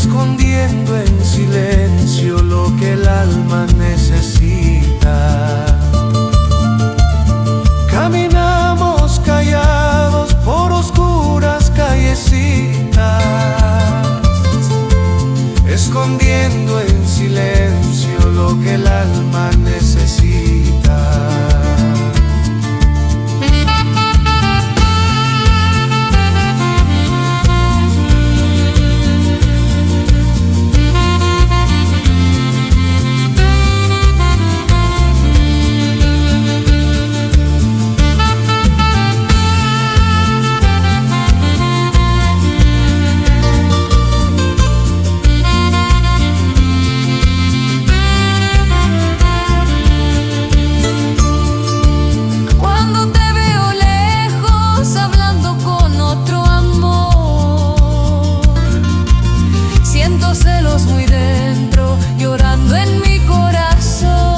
escondiendo en silencio lo que el alma necesita. Caminamos callados por oscuras callecitas, escondiendo en silencio lo que el alma necesita. Celos muy dentro, llorando en mi corazón.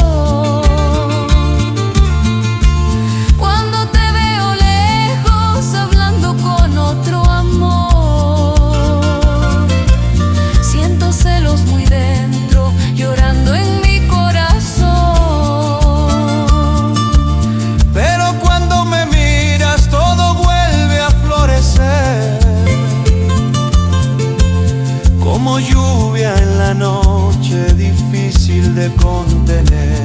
Cuando te veo lejos, hablando con otro amor. Siento celos muy dentro, llorando en mi corazón. Pero cuando me miras, todo vuelve a florecer, como lluvia en la noche, difícil de contener.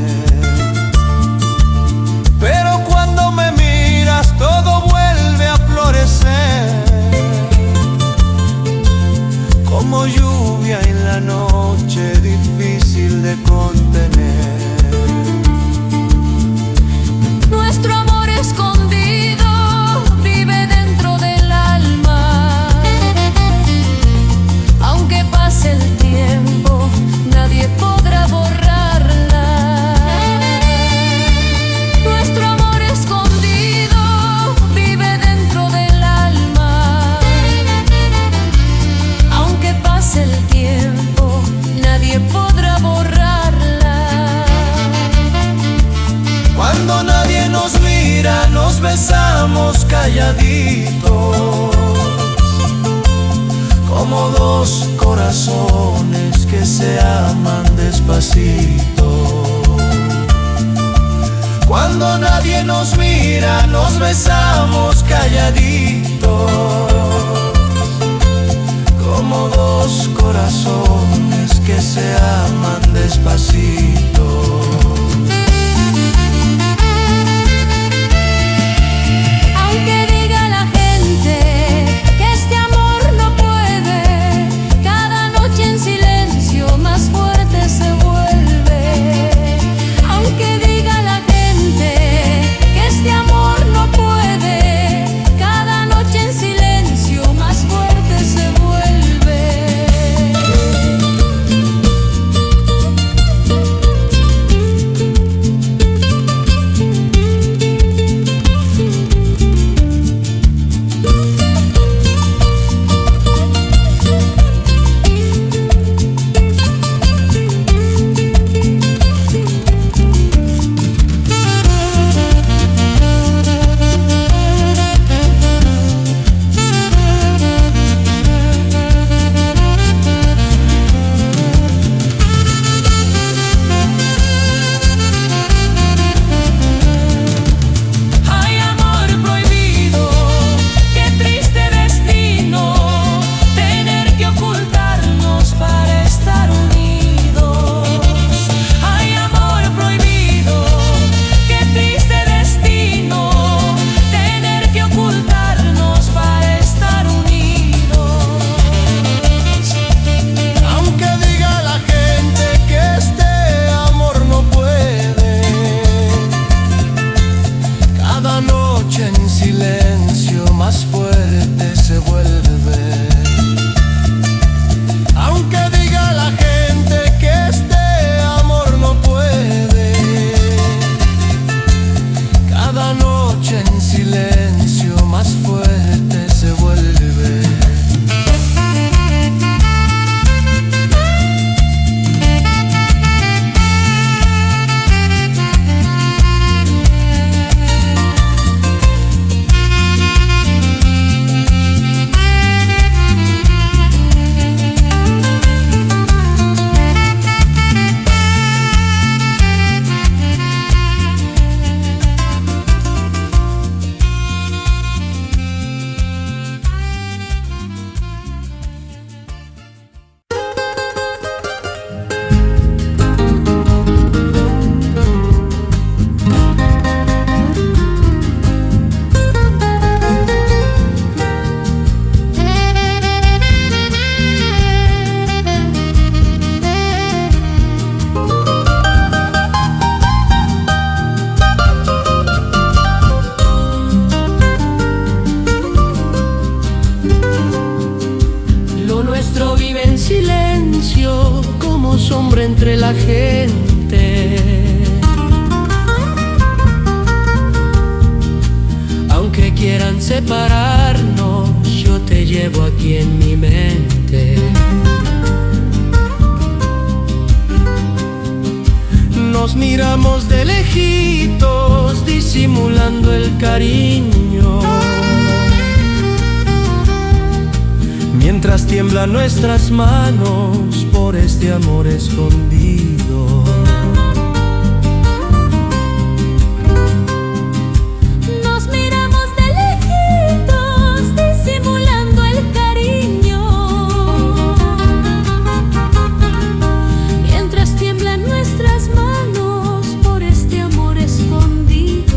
Pero cuando me miras, todo vuelve a florecer, como lluvia en la noche, difícil de contener. Nuestro amor escondido vive dentro del alma. Aunque pase el tiempo, nadie podrá borrarla. Nuestro amor escondido vive dentro del alma. Aunque pase el tiempo, nadie podrá borrarla. Cuando nadie nos mira, nos besamos calladitos, como dos corazones que se aman despacito. Cuando nadie nos mira, nos besamos calladitos, como dos corazones que se aman despacito. Aunque diga la gente que este amor no puede, cada noche en silencio más fuerte se vuelve. Aunque diga la gente que este amor no puede, cada noche en silencio más fuerte se vuelve. sombra entre la gente. Aunque quieran separarnos, yo te llevo aquí en mi mente. Nos miramos de lejitos, disimulando el cariño, mientras tiemblan nuestras manos por este amor escondido. Nos miramos de lejitos, disimulando el cariño, mientras tiemblan nuestras manos por este amor escondido.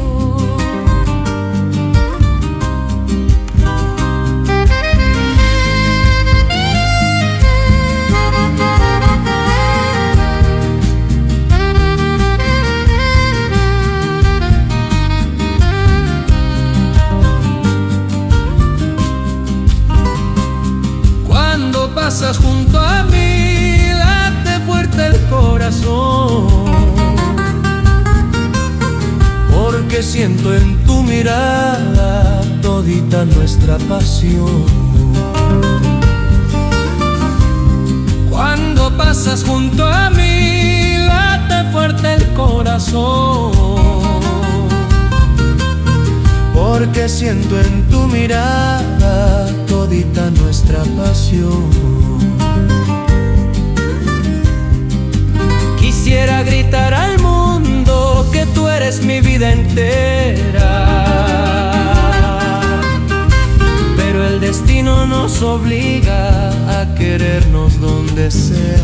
Cuando pasas junto a mí, late fuerte el corazón, porque siento en tu mirada todita nuestra pasión. Cuando pasas junto a mí, late fuerte el corazón, porque siento en tu mirada todita nuestra pasión. Quisiera gritar al mundo que tú eres mi vida entera, pero el destino nos obliga a querernos donde sea.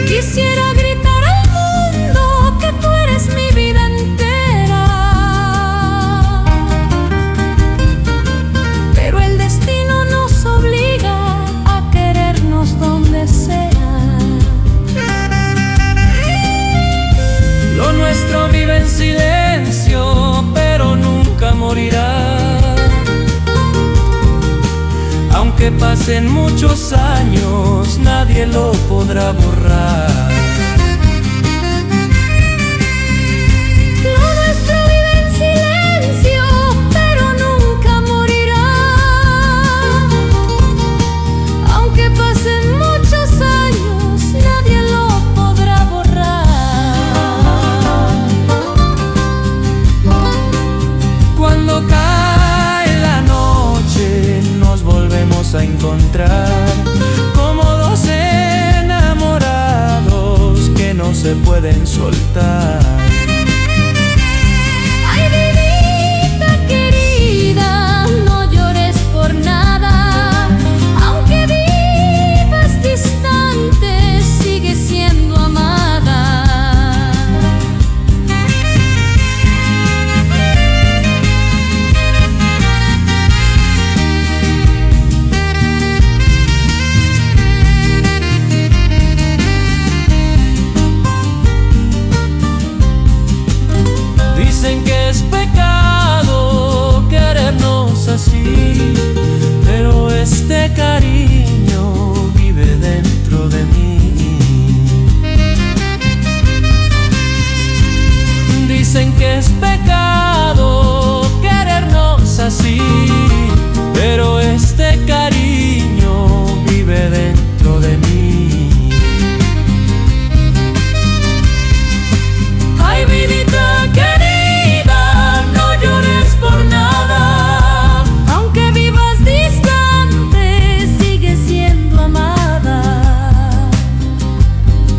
Quisiera gritar al mundo que tú eres mi vida entera, pero el destino nos obliga a querernos donde sea. Lo nuestro vive en silencio, pero nunca morirá. Aunque pasen muchos años, nadie lo podrá borrar. Lo nuestro vive en silencio, pero nunca morirá. Aunque pasen muchos años, nadie lo podrá borrar. Cuando cae la noche, nos volvemos a encontrar como dos enamorados que no se pueden soltar. Ay, vidita querida, no llores por nada. Aunque vivas distante, sigue siendo amada. Dicen que es pecado querernos así, pero este cariño vive dentro de mí. Dicen que es pecado querernos así, pero este cariño vive dentro de mí. Ay, vidita querida, no llores por nada. Aunque vivas distante, sigue siendo amada.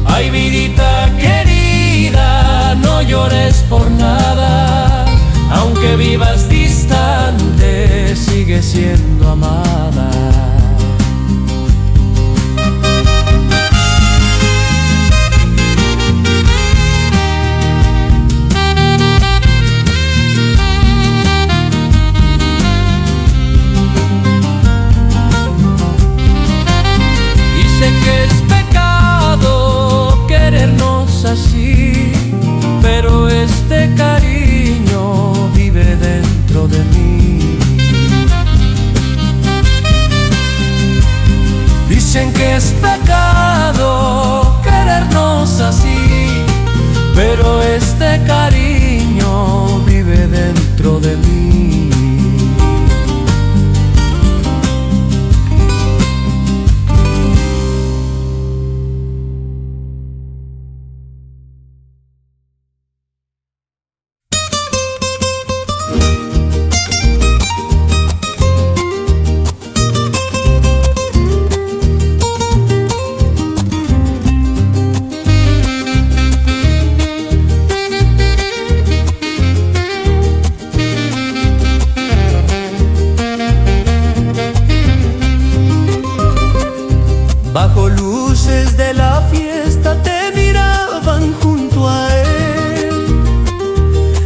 Ay, vidita querida, no llores por nada. Aunque vivas distante, sigue siendo amada. Dicen que es pecado querernos así, pero este cariño vive dentro de mí. Dicen que es pecado querernos así, pero este cariño vive dentro de mí. Bajo luces de la fiesta te miraban junto a él,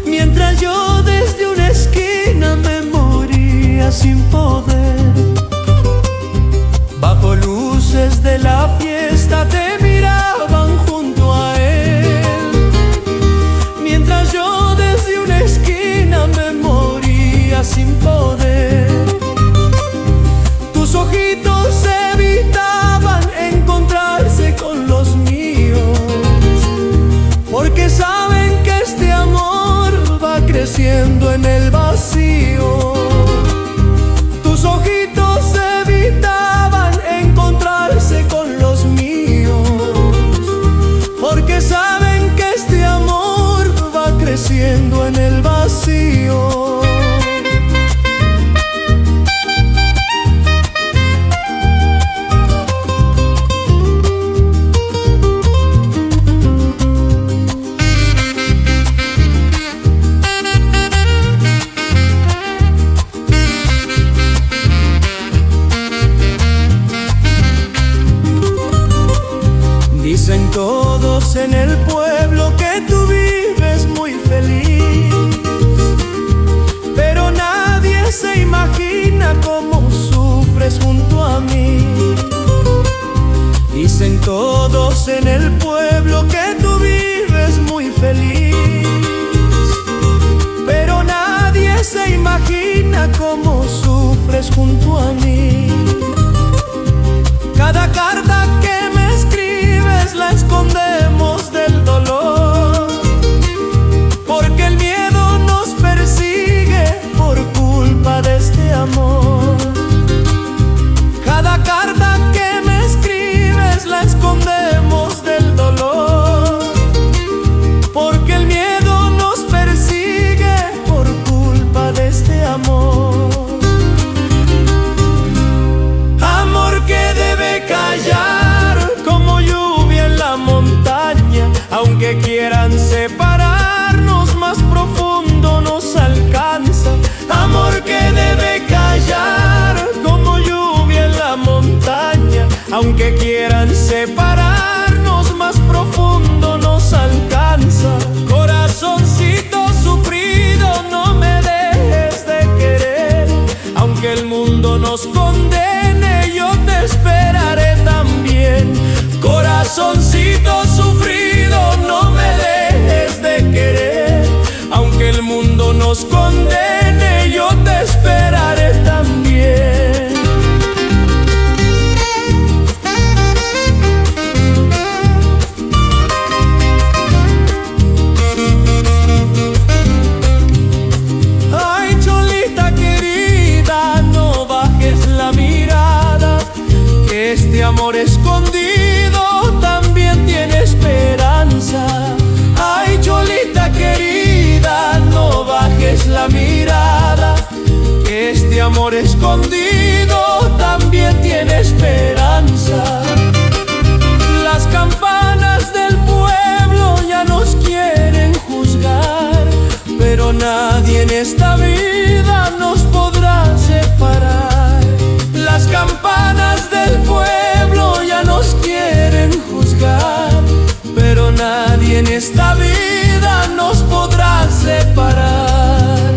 mientras yo desde una esquina me moría sin poder. Bajo luces de la fiesta te miraban junto a él, mientras yo desde una esquina me moría sin poder. Tus ojitos evitaban encontrarse con los míos, porque saben que este amor va creciendo en el vacío. Tus ojitos evitaban encontrarse con los míos, porque saben que este amor va creciendo en el vacío. Dicen todos en el pueblo que tú vives muy feliz, pero nadie se imagina cómo sufres junto a mí. Dicen todos en el pueblo que tú vives muy feliz, pero nadie se imagina cómo sufres junto a mí. Cada carta que me escribes la escondemos del dolor, porque el miedo nos persigue por culpa de este amor. Cada carta que me escribes la escondemos del dolor, porque el miedo nos persigue por culpa de este amor. Amor que debe callar como lluvia en la montaña, aunque quieran separarnos, más profundo nos alcanza. Amor que debe callar como lluvia en la montaña, aunque quieran separarnos, más profundo nos alcanza. Corazoncito sufrido, no me dejes de querer, aunque el mundo nos condene, yo te esperaré también. Corazoncito sufrido, no me dejes de querer, aunque el mundo nos condene, yo te esperaré también. Ay, cholita querida, no bajes la mirada, que este amor escondido también tiene esperanza. Ay, cholita querida, no bajes la mirada, que este amor escondido también tiene esperanza. Las campanas del pueblo ya nos quieren juzgar, pero nadie en esta vida nos podrá separar. Las campanas del pueblo ya nos quieren juzgar, pero nadie en esta vida nos podrá separar.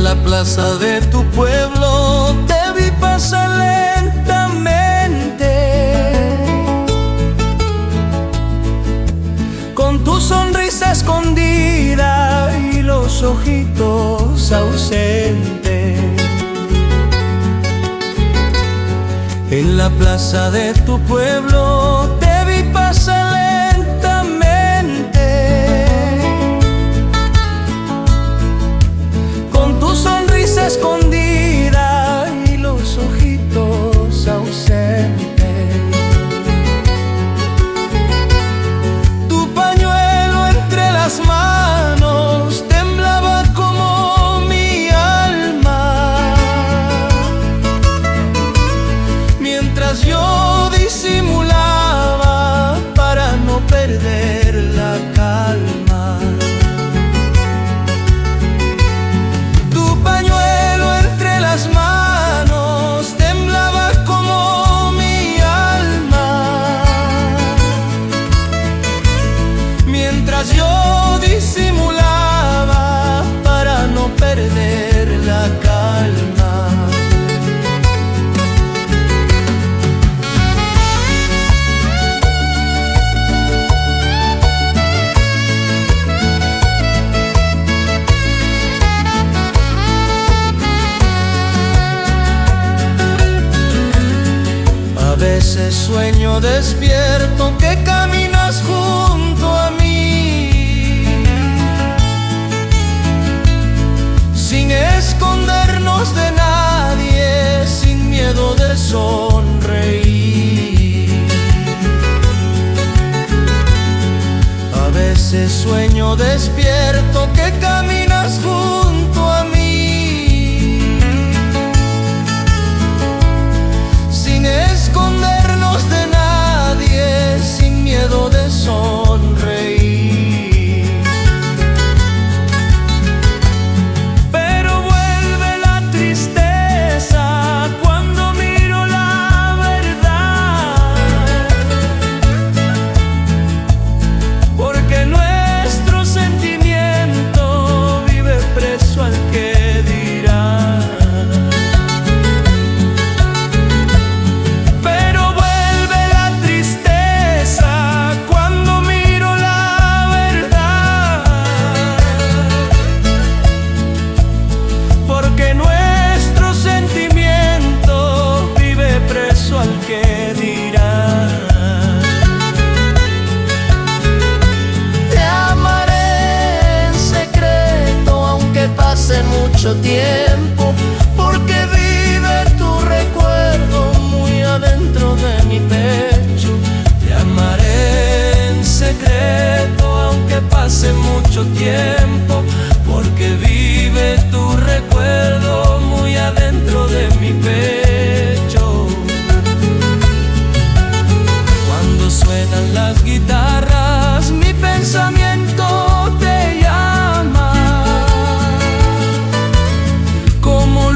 la plaza de tu pueblo te vi pasar lentamente, con tu sonrisa escondida y los ojitos ausentes. En la plaza de tu pueblo te vi pasar lentamente, con tu sonrisa escondida y los ojitos ausentes. Tu pañuelo entre las manos temblaba como mi alma, mientras yo disimulaba para no perder la calma. Tu pañuelo entre las manos temblaba como mi alma, mientras yo disimulaba para no perder la calma. A veces sueño despierto que caminas junto a mí, sin escondernos de nadie, sin miedo de sonreír. A veces sueño despierto que caminas junto a mí, sin escondernos de nadie, sin miedo de sonreír. Pero vuelve la tristeza cuando miro la verdad, porque nuestro sentimiento vive preso al que dirá. Mucho tiempo, porque vive tu recuerdo muy adentro de mi pecho. Te amaré en secreto, aunque pase mucho tiempo, porque vive tu recuerdo muy adentro de mi pecho. Cuando suenan las guitarras, mi pensamiento te llama, como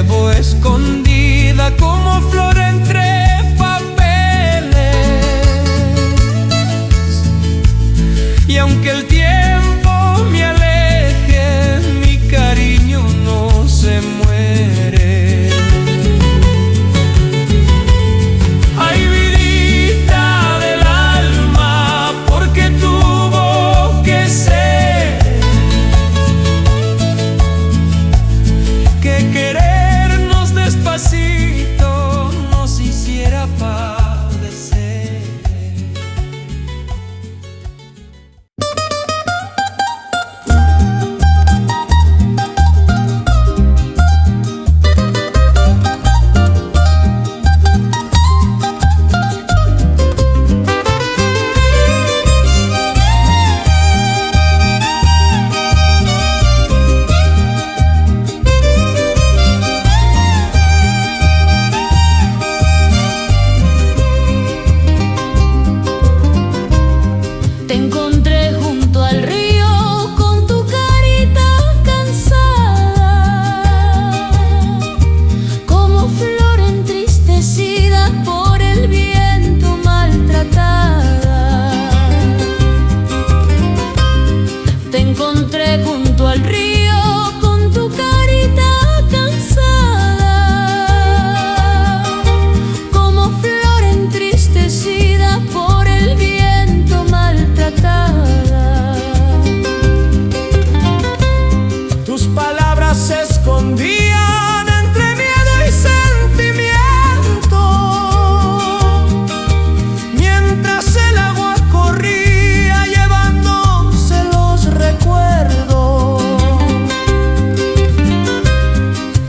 llevo escondida como flor entre papeles. Y aunque el tiempo me aleje, mi cariño no se muere. Ay, vidita del alma, porque tuvo que ser que querernos despacito nos hiciera padecer. Te encontré junto al río con tu carita cansada, como flor entristecida por el viento maltratada. Te encontré junto al río con tu carita cansada, como flor entristecida por el viento maltratada. Tus palabras se escondían entre miedo y sentimiento, mientras el agua corría llevándose los recuerdos.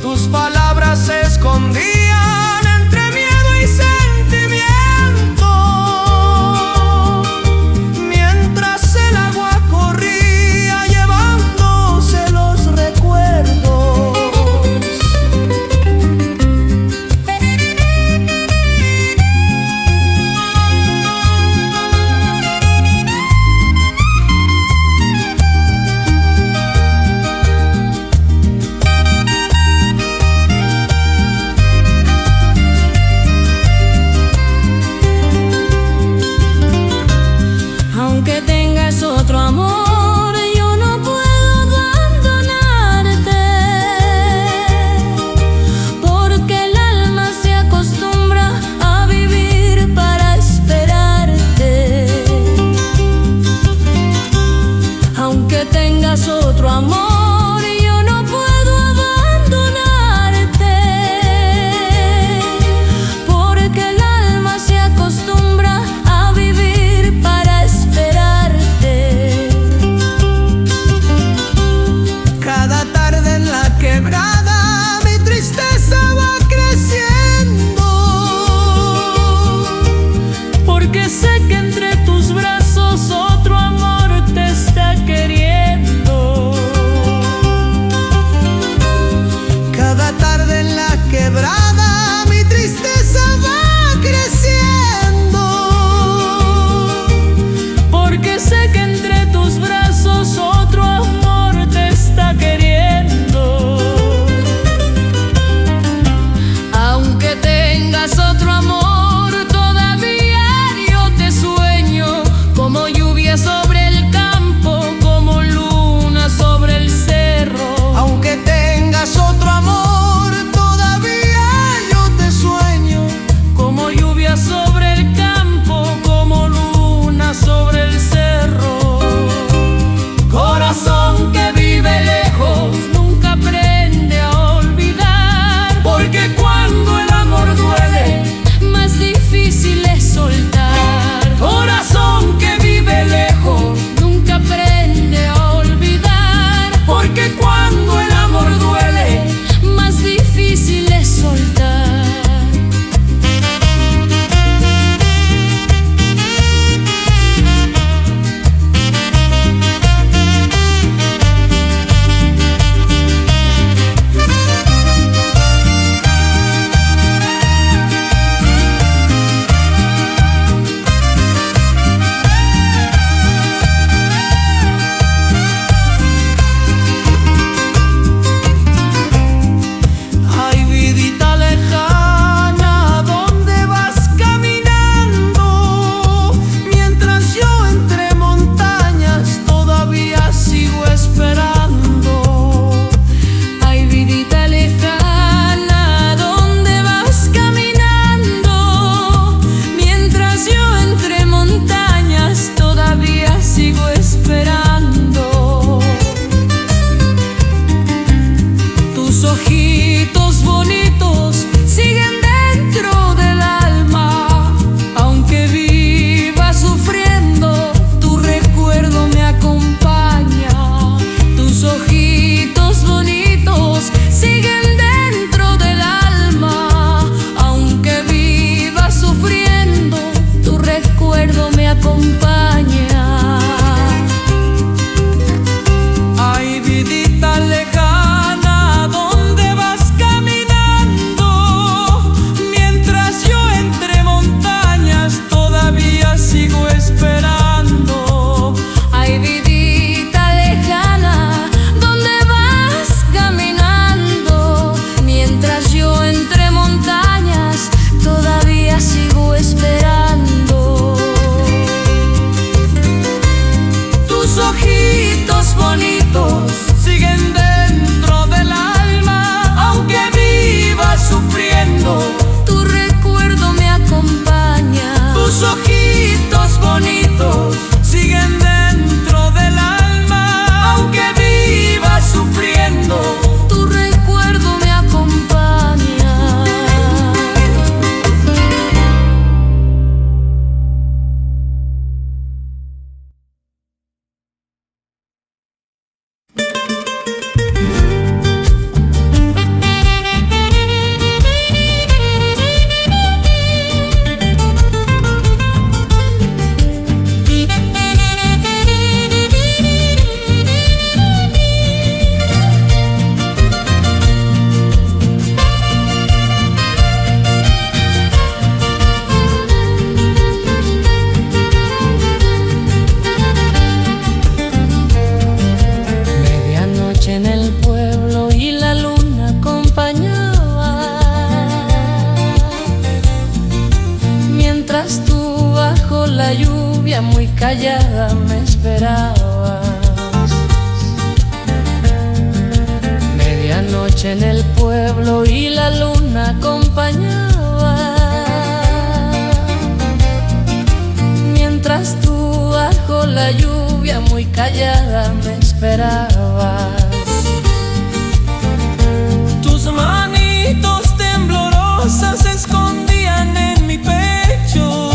Tus palabras se escondían entre miedo y sentimiento, mientras el agua corría llevándose los recuerdos. noche en el pueblo y la luna acompañaba, mientras tú bajo la lluvia muy callada me esperabas. Tus manitos temblorosas se escondían en mi pecho,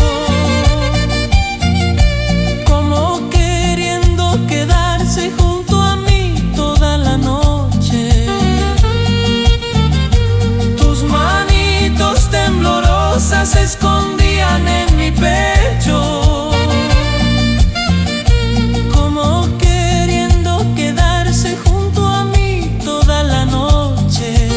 como queriendo quedarse junto a mí toda la noche. Tus manitos temblorosas se escondían en mi pecho, como queriendo quedarse junto a mí toda la noche.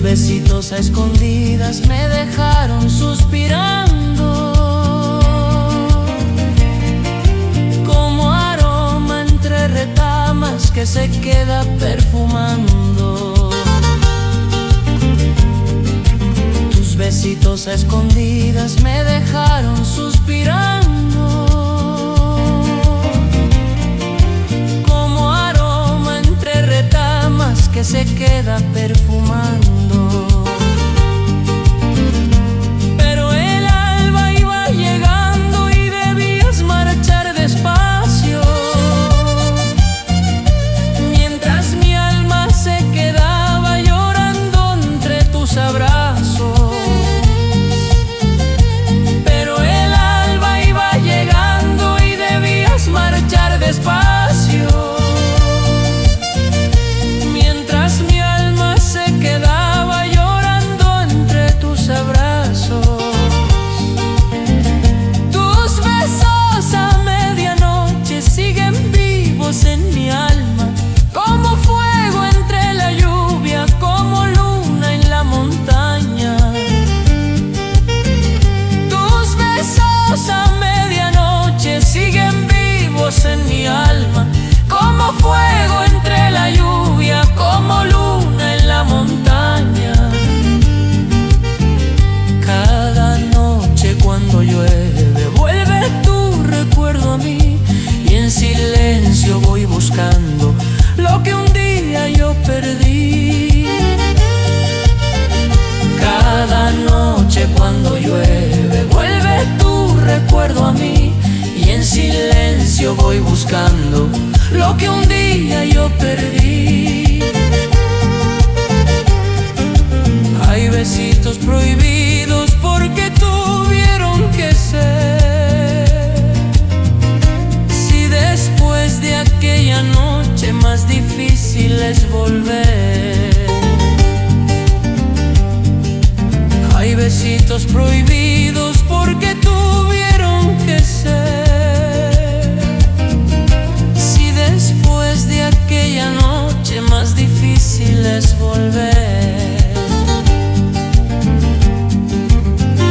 Besitos a escondidas me dejaron suspirando, como aroma entre retamas que se queda perfumando. Tus besitos a escondidas me dejaron suspirando, como aroma entre retamas que se queda perfumando. Pero el alba iba llegando y debías marchar despacio, mientras mi alma se quedaba llorando entre tus abrazos. Pero el alba iba llegando y debías marchar despacio, mientras mi alma se quedaba llorando entre tus abrazos. Tus besos a medianoche siguen vivos en mi alma, como fuego entre la lluvia, como luna en la montaña. Tus besos a medianoche siguen vivos en mi alma, como fuego entre la lluvia, como luna en la montaña. Cada noche cuando llueve vuelve tu recuerdo a mí, y en silencio voy buscando lo que un día yo perdí. Cada noche cuando llueve vuelve tu recuerdo a mí, y en silencio voy buscando lo que un día yo perdí. Hay besitos prohibidos porque tuvieron que ser. Si después de aquella noche más difícil es volver. Hay besitos prohibidos porque tuvieron que ser. Si después de aquella noche más difícil es volver.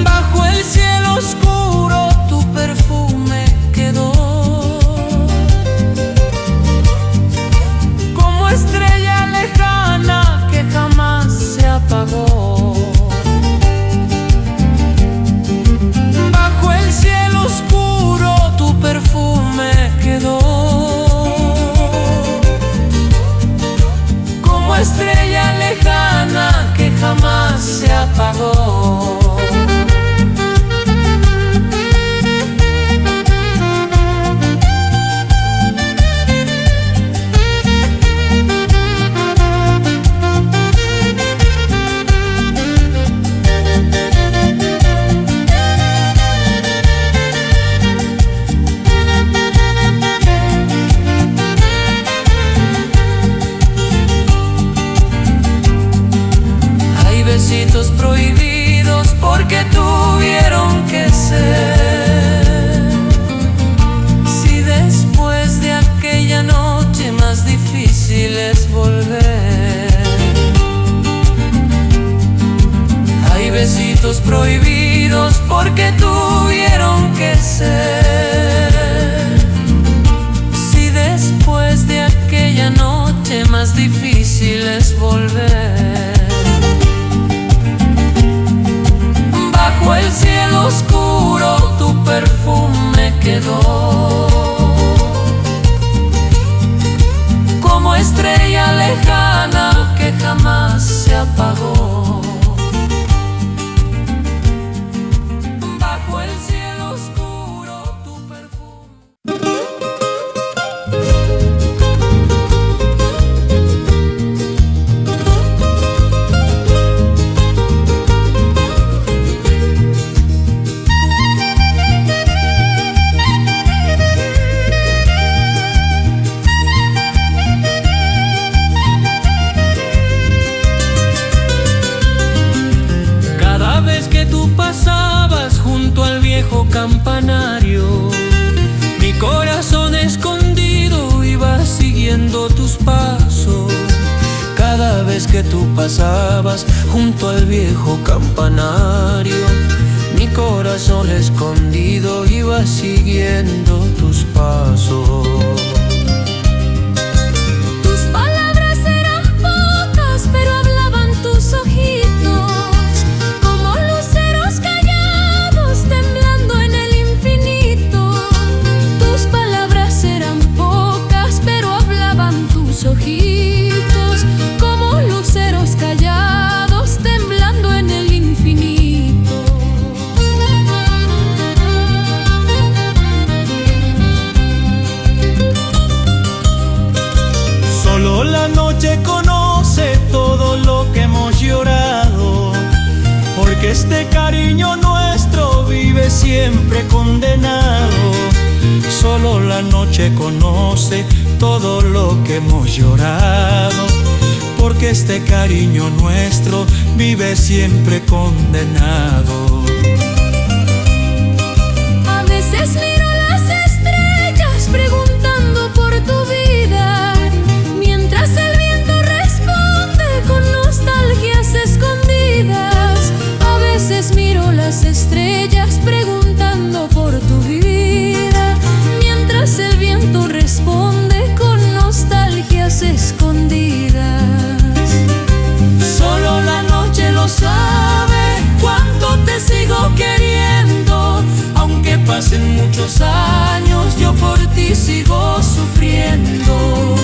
Bajo el cielo oscuro tu perfume quedó, como estrella lejana que jamás se apagó. Bajo el cielo oscuro tu perfume quedó, como estrella lejana que jamás se apagó. Besitos prohibidos porque tuvieron que ser. Si después de aquella noche más difícil es volver. momentos prohibidos porque tuvieron que ser. Si después de aquella noche más difícil es volver, bajo el cielo oscuro tu perfume quedó como estrella lejana que jamás se apagó. Bajo el cielo oscuro tu perfume. Pasabas junto al viejo campanario, mi corazón escondido iba siguiendo tus pasos. Cada vez que tú pasabas junto al viejo campanario, mi corazón escondido iba siguiendo tus pasos. Tus palabras eran pocas, pero hablaban tus ojitos. Ojitos como luceros callados temblando en el infinito. Solo la noche conoce todo lo que hemos llorado, porque este cariño nuestro vive siempre condenado. Solo la noche conoce todo lo que hemos llorado, porque este cariño nuestro vive siempre condenado. A veces miro las estrellas preguntando por tu vida, mientras el viento responde con nostalgias escondidas. A veces miro las estrellas preguntando por tu vida, mientras el viento responde con nostalgias escondidas. Solo la noche lo sabe cuánto te sigo queriendo, aunque pasen muchos años yo por ti sigo sufriendo.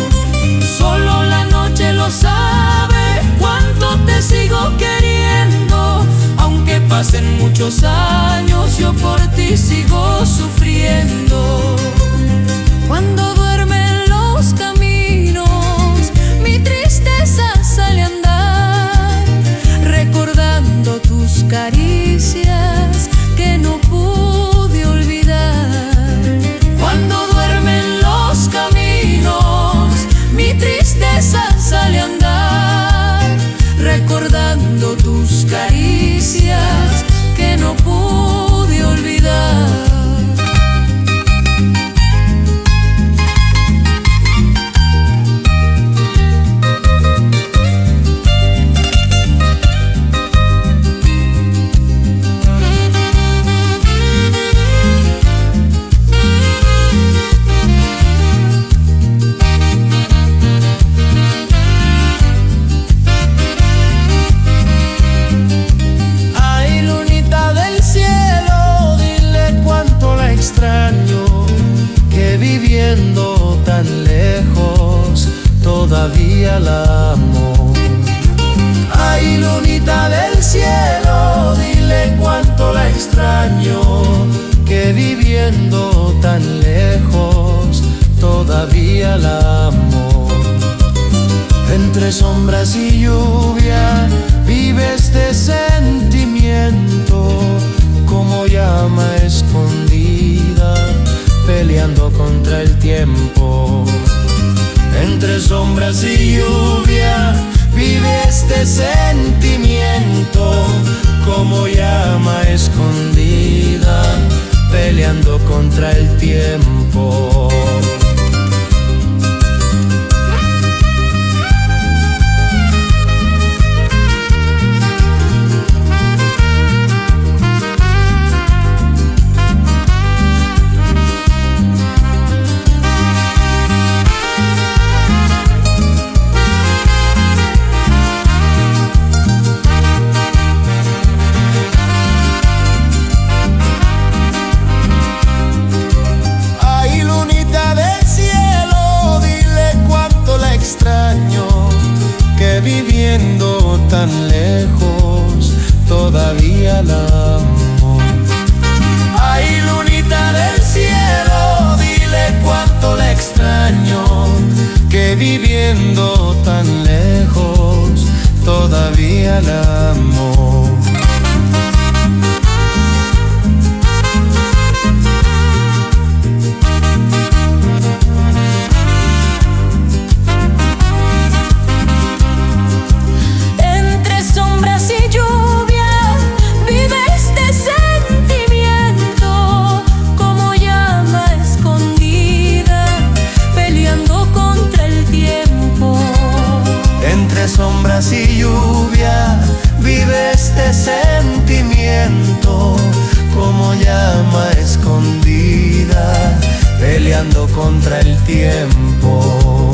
Solo la noche lo sabe cuánto te sigo queriendo, aunque pasen muchos años yo por ti sigo sufriendo. Cuando duermen los caminos, mi tristeza sale a andar, recordando tus caricias que no pude olvidar. Cuando duermen los caminos, mi tristeza sale a andar, recordando tus caricias que no pude olvidar. Viviendo tan lejos, todavía la amo. Ay, lunita del cielo, dile cuánto la extraño, que viviendo tan lejos, todavía la amo. Entre sombras y lluvia vive este sentimiento, como llama escondida, peleando contra el tiempo. Entre sombras y lluvia vive este sentimiento, como llama escondida, peleando contra el tiempo. viviendo tan lejos, todavía la amo. Ay, lunita del cielo, dile cuánto la extraño, que viviendo tan lejos, todavía la amo. Sombras y lluvia, vive este sentimiento como llama escondida, peleando contra el tiempo.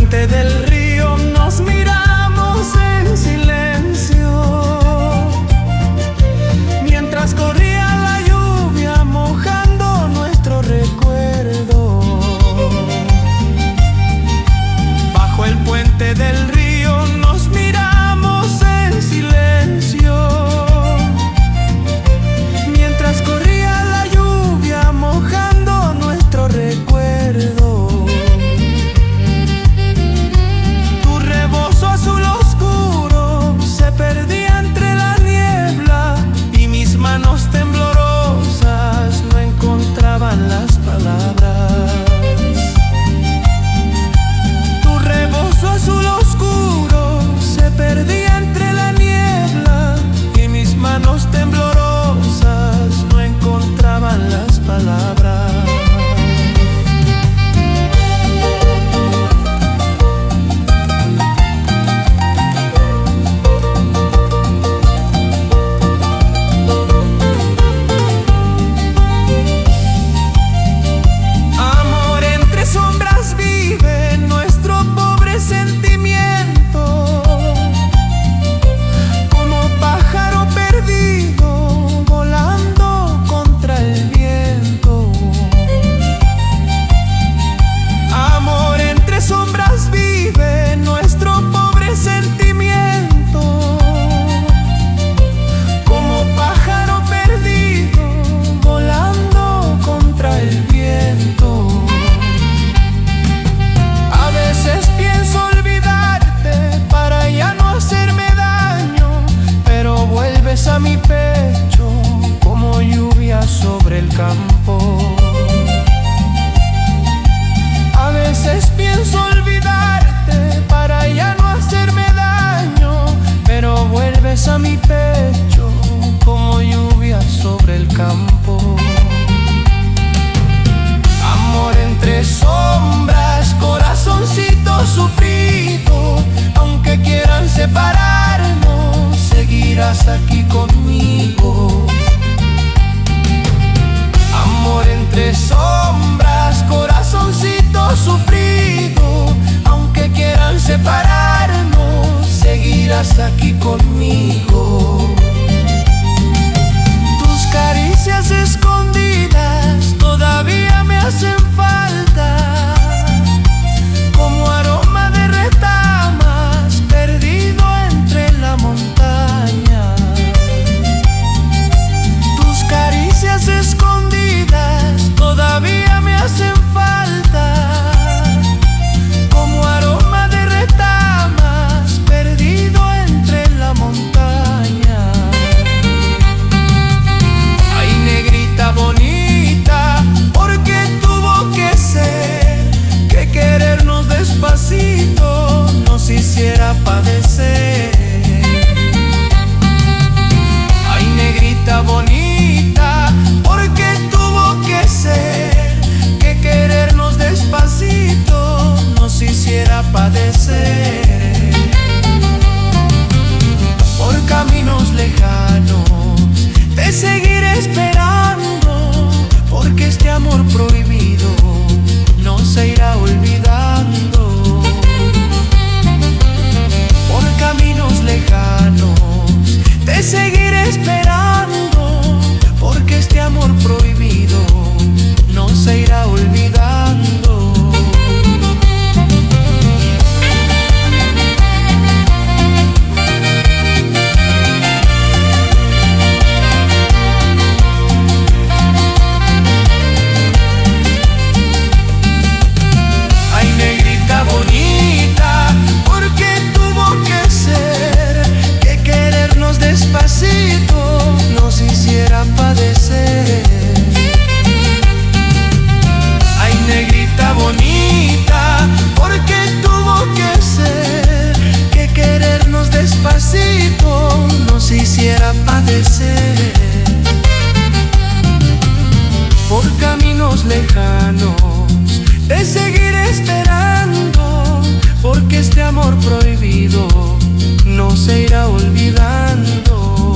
Del río nos miramos en silencio, mientras corría la lluvia mojando nuestro recuerdo. Bajo el puente del río nos miramos en silencio, mientras corría la lluvia mojando nuestro recuerdo. Las palabras, tu rebozo azul oscuro se perdía entre la niebla y mis manos temblorosas no encontraban las palabras. A mi pecho como lluvia sobre el campo. A veces pienso olvidarte para ya no hacerme daño, pero vuelves a mi pecho como lluvia sobre el campo. Amor entre sombras, corazoncito sufrido, aunque quieran separarnos, seguirás aquí conmigo. Amor padecer. Por caminos lejanos te seguiré esperando, porque este amor prohibido no se irá olvidando. Por caminos lejanos te seguiré esperando, porque este amor prohibido no se irá olvidando. Ay, negrita bonita, ¿por qué tuvo que ser que querernos despacito nos hiciera padecer? Ay, negrita bonita, ¿por qué tuvo que ser que querernos despacito nos hiciera padecer? Por caminos lejanos te seguiré esperando, porque este amor prohibido no se irá olvidando.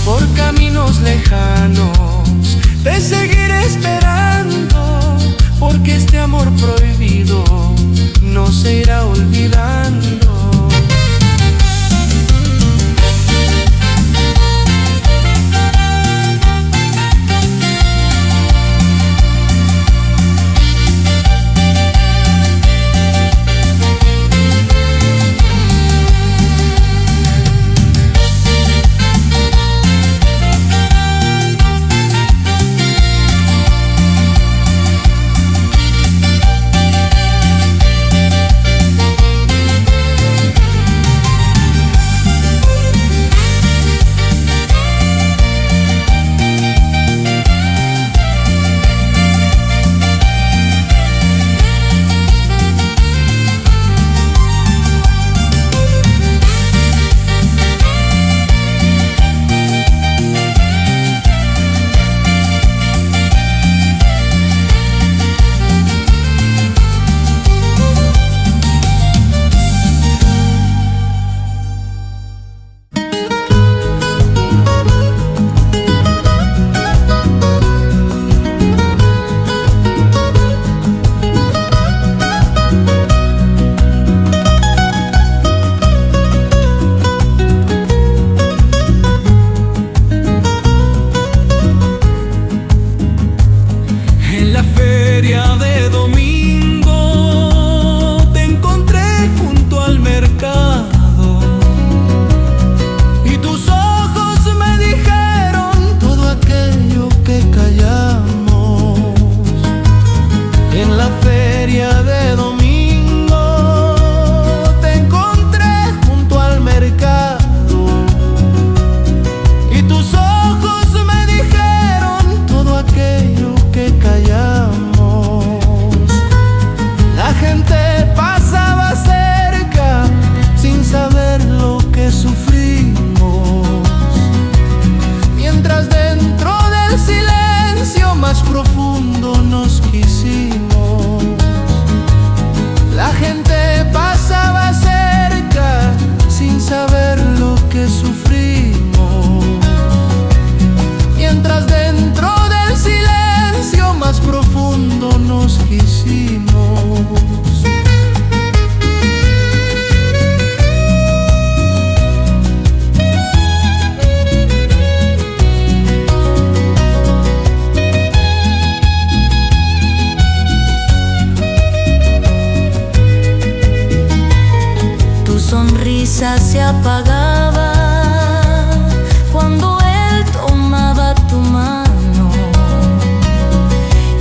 Por caminos lejanos te seguiré esperando, porque este amor prohibido no se irá olvidando. Se apagaba cuando él tomaba tu mano,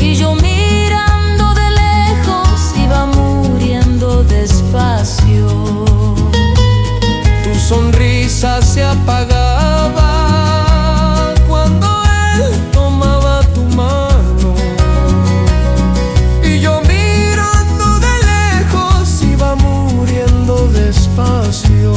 y yo mirando de lejos iba muriendo despacio. Tu sonrisa se apagaba cuando él tomaba tu mano, y yo mirando de lejos iba muriendo despacio.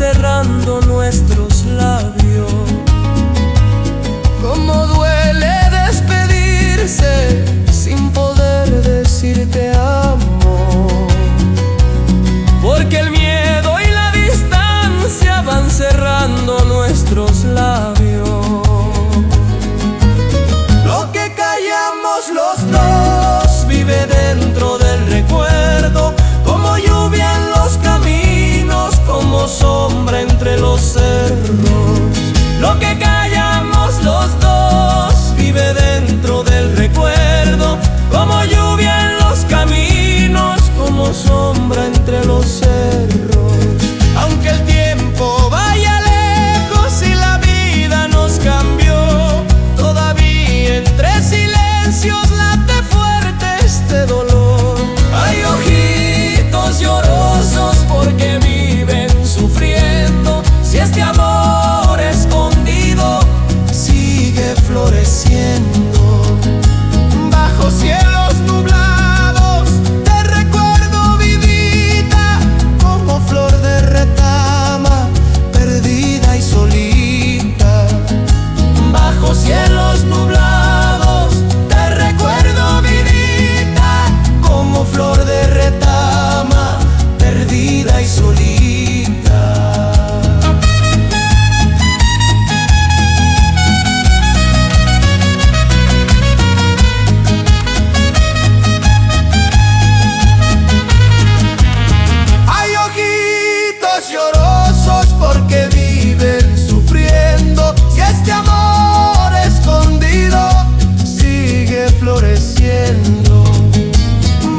cerrando nuestros labios. Cómo duele despedirse sin poder decir te amo, porque el miedo y la distancia van cerrando nuestros labios. lo que callamos los dos vive dentro del recuerdo, como lluvia en los caminos, como sombra entre los cerros. Lo que callamos los dos vive dentro del recuerdo, como lluvia en los caminos, como sombra entre los cerros. Aunque el tiempo vaya lejos y la vida nos cambió, todavía entre silencios late fuerte este dolor. hay ojitos llorosos porque viven sufriendo. Si este amor escondido Sigue floreciendo bajo cielos nublados, te recuerdo vidita, como flor de retama, perdida y solita. bajo cielos nublados, te recuerdo vidita, Como flor de retama, perdida y solita. Hay ojitos llorosos porque viven sufriendo. Si este amor escondido sigue floreciendo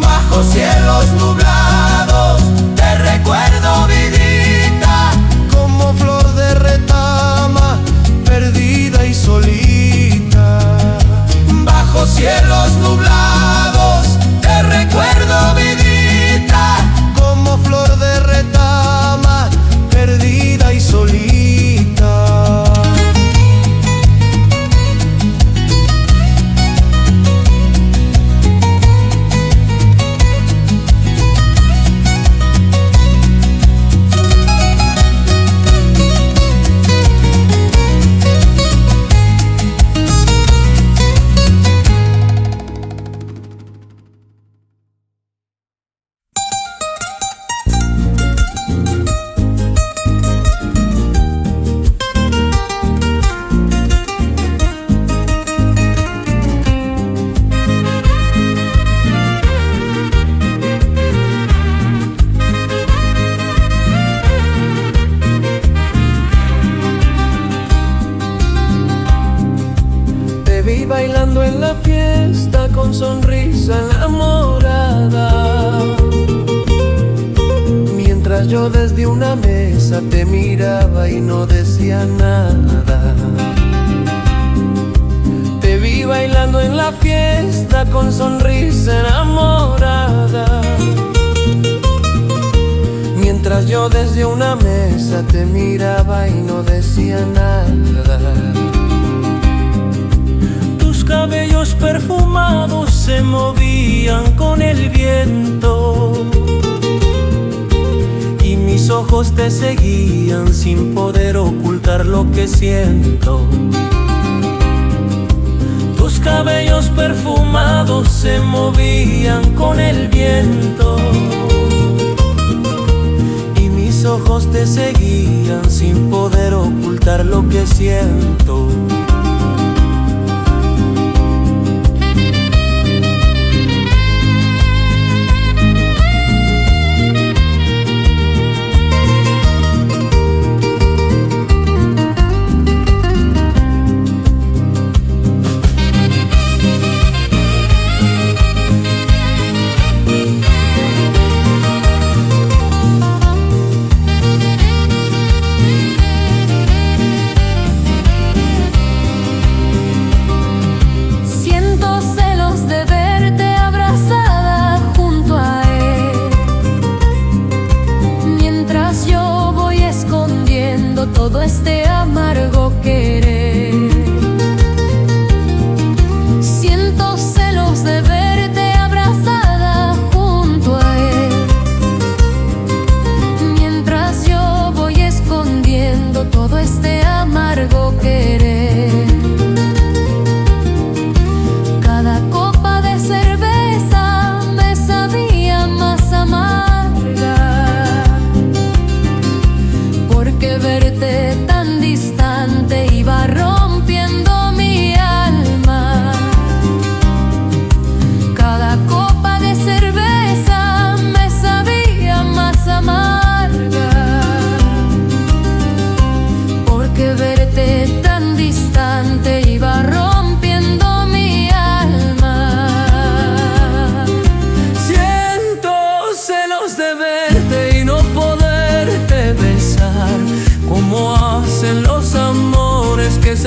bajo cielos nublados, te recuerdo vidita, como flor de retama, perdida y solita. Bajo cielos nublados, te recuerdo vidita, como flor de retama, perdida y solita. Te vi bailando en la fiesta con sonrisa enamorada, mientras yo desde una mesa te miraba y no decía nada. Te vi bailando en la fiesta con sonrisa enamorada, mientras yo desde una mesa te miraba y no decía nada. tus cabellos perfumados se movían con el viento y mis ojos te seguían sin poder ocultar lo que siento. Tus cabellos perfumados se movían con el viento y mis ojos te seguían sin poder ocultar lo que siento. Todo este amargo querer. Siento celos de verte abrazada junto a él, mientras yo voy escondiendo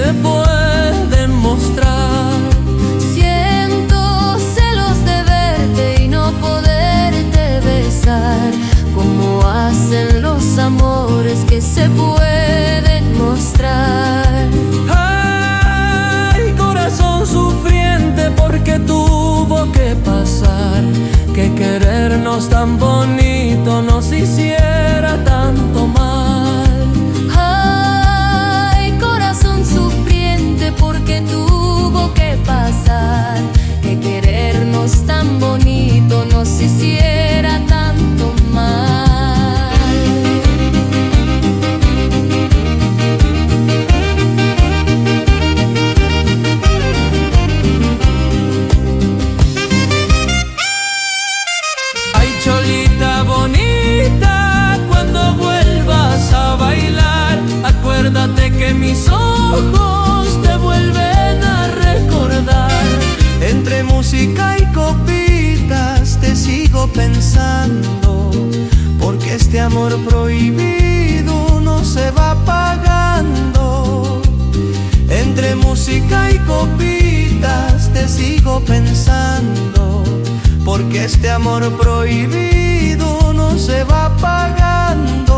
se pueden mostrar. Siento celos de verte y no poderte besar, como hacen los amores que se pueden mostrar. Ay, corazón sufriente, porque tuvo que pasar que querernos tan bonito nos hiciera tanto mal. Ay, corazón sufriente, porque tuvo que pasar que querernos tan bonito nos hiciera tanto mal. Cholita bonita, cuando vuelvas a bailar, acuérdate que mis ojos te vuelven a recordar. Entre música y copitas te sigo pensando, porque este amor prohibido no se va apagando. Entre música y copitas te sigo pensando, porque este amor prohibido no se va apagando.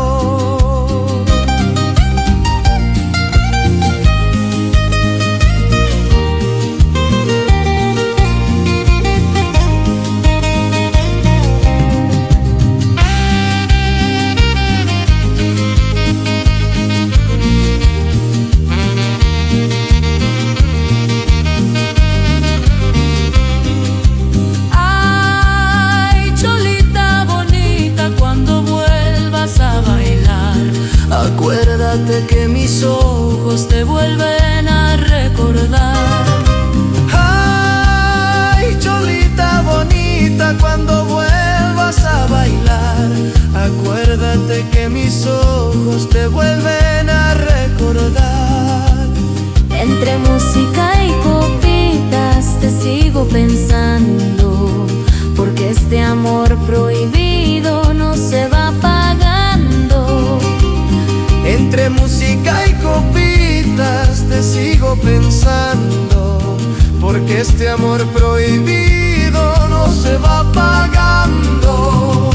Acuérdate que mis ojos te vuelven a recordar. Ay, cholita bonita, cuando vuelvas a bailar, acuérdate que mis ojos te vuelven a recordar. Entre música y copitas te sigo pensando, porque este amor prohibido no se va apagando. Entre música y copitas te sigo pensando, porque este amor prohibido no se va apagando.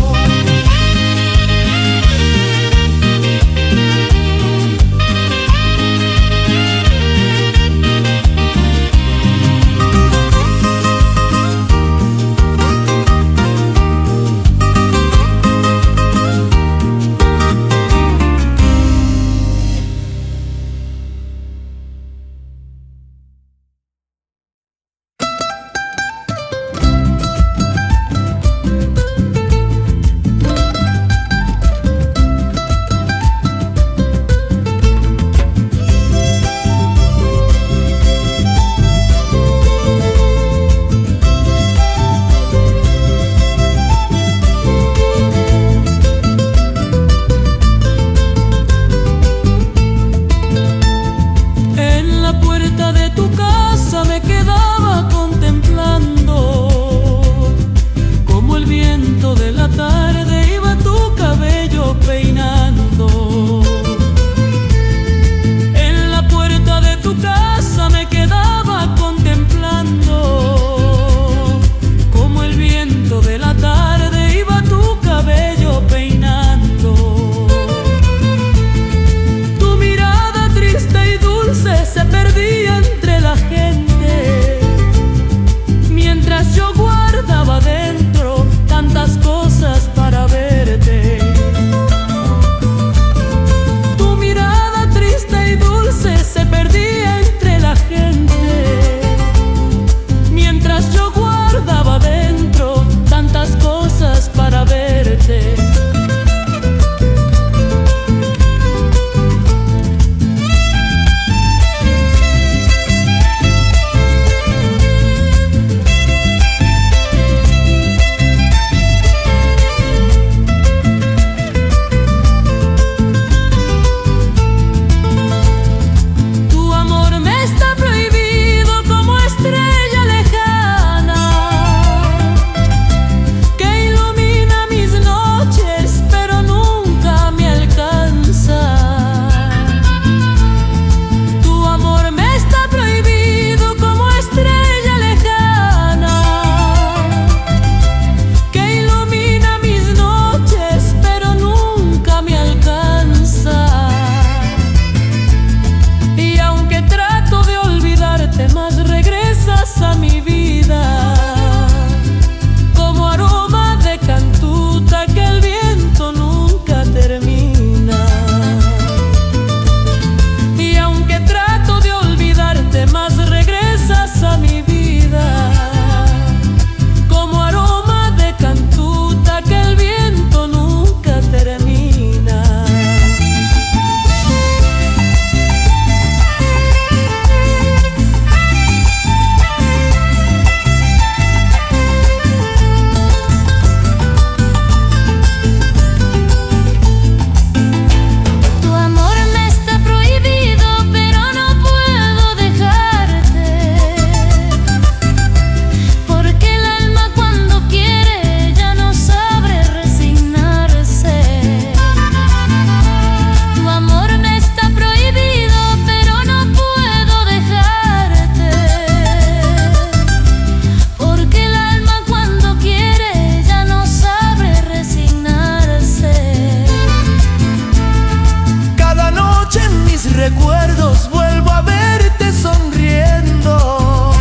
recuerdos vuelvo a verte sonriendo.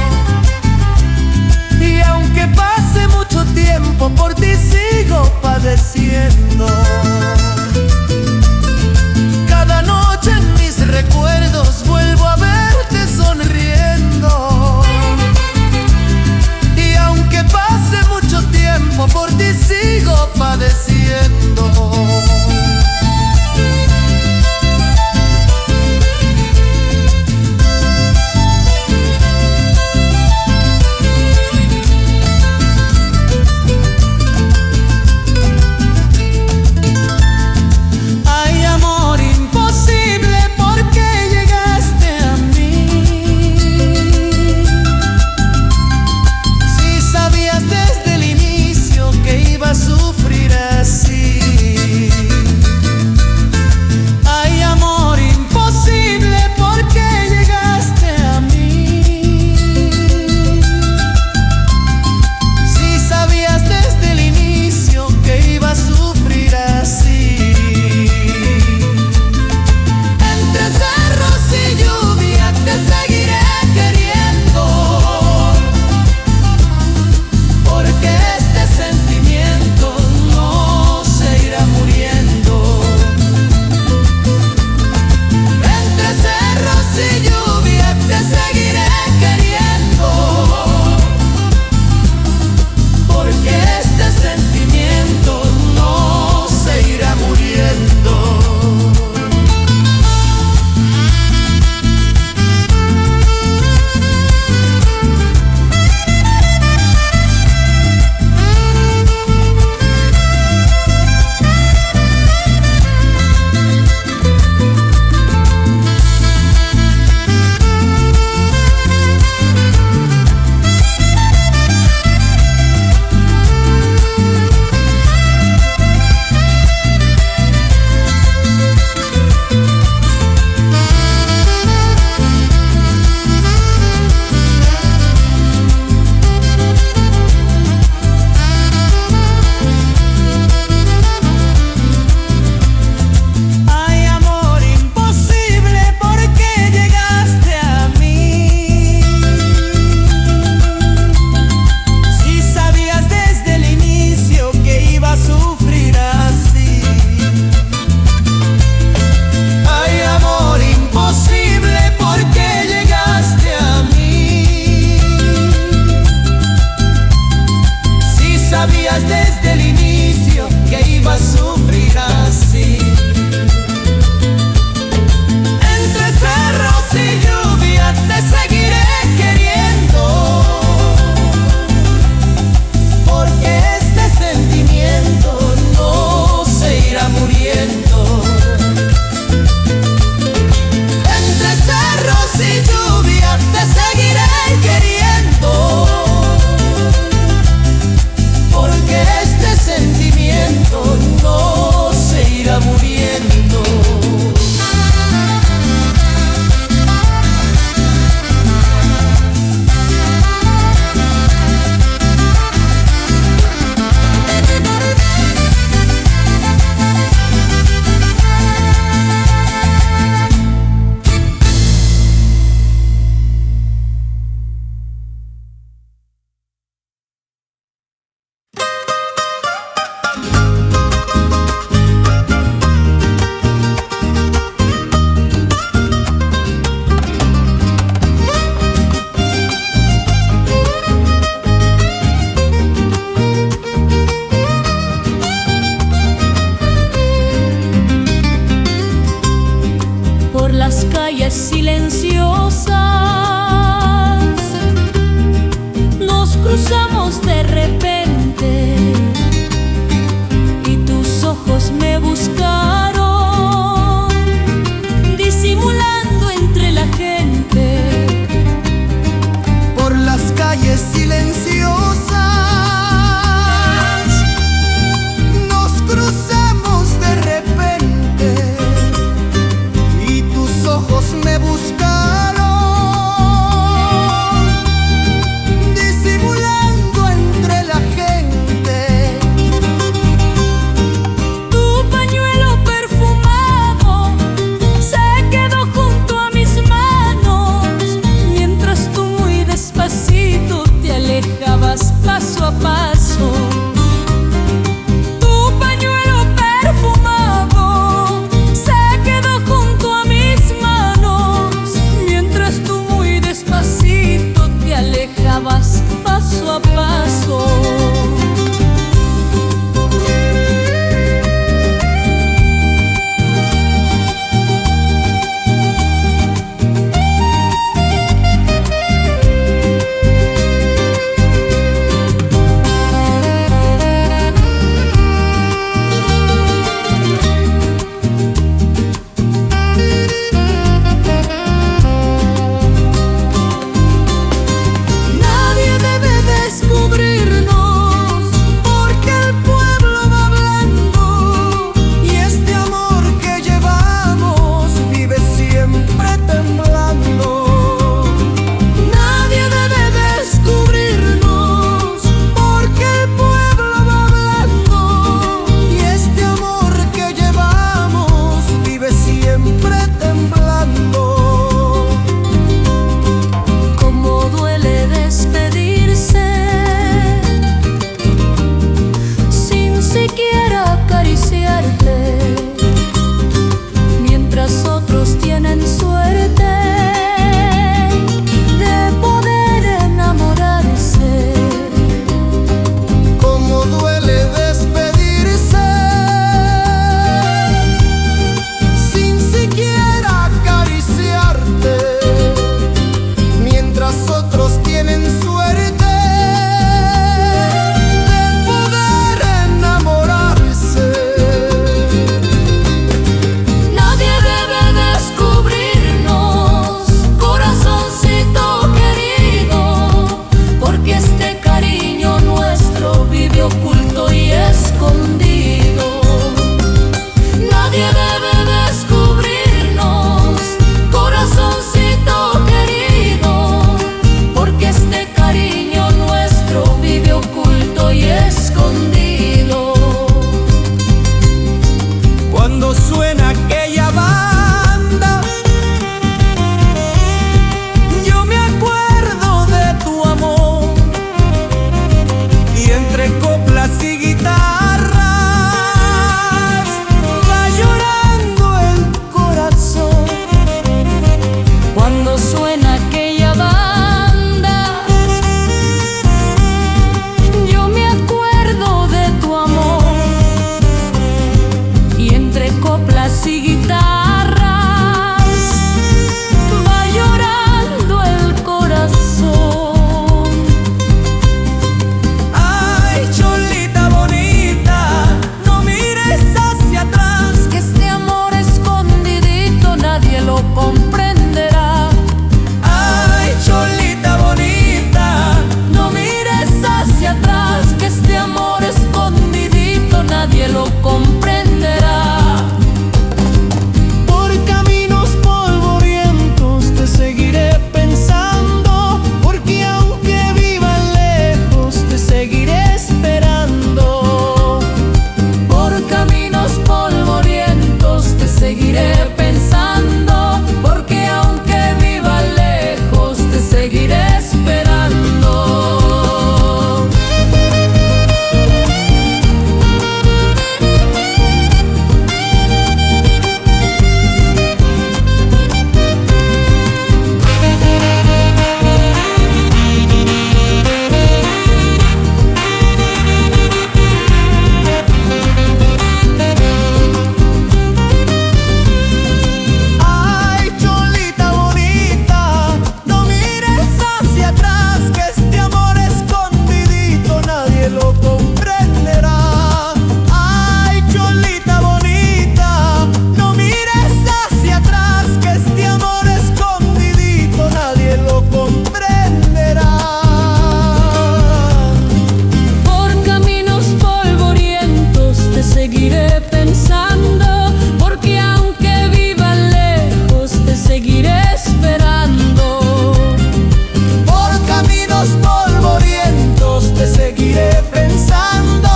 Y aunque pase mucho tiempo, por ti sigo padeciendo. Cada noche en mis recuerdos vuelvo a verte sonriendo. Y aunque pase mucho tiempo, por ti sigo padeciendo. Disimulando flautas y guitarras, va llorando el corazón. Ay, cholita bonita, no mires hacia atrás, Que este amor escondidito nadie lo comprenderá. ay, cholita bonita, No mires hacia atrás, que este amor escondidito nadie lo comprenderá. por caminos polvorientos te seguiré pensando, porque aunque viva lejos te seguiré esperando. Por caminos polvorientos te seguiré pensando, porque aunque viva lejos te seguiré esperando. Ay, cholita bonita, no mires hacia atrás, que este amor escondidito nadie lo comprenderá. Ay, cholita bonita, no mires hacia atrás, que este amor escondidito nadie lo comprenderá. Por caminos polvorientos te seguiré pensando, porque aunque viva lejos te seguiré esperando. Por caminos polvorientos te seguiré pensando,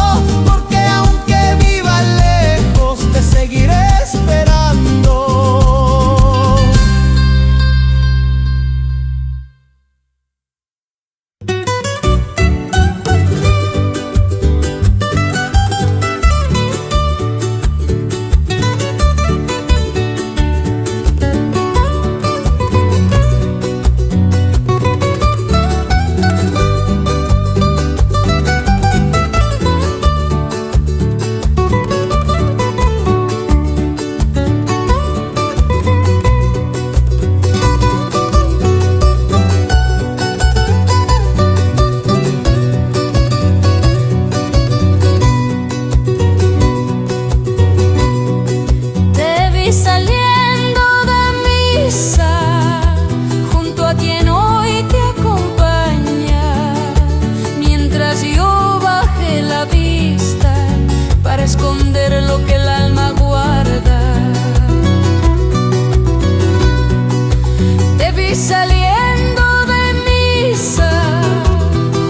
porque aunque viva lejos te seguiré esperando. Te vi saliendo de misa junto a quien hoy te acompaña, mientras yo bajé la vista para esconder lo que el alma guarda. Te vi saliendo de misa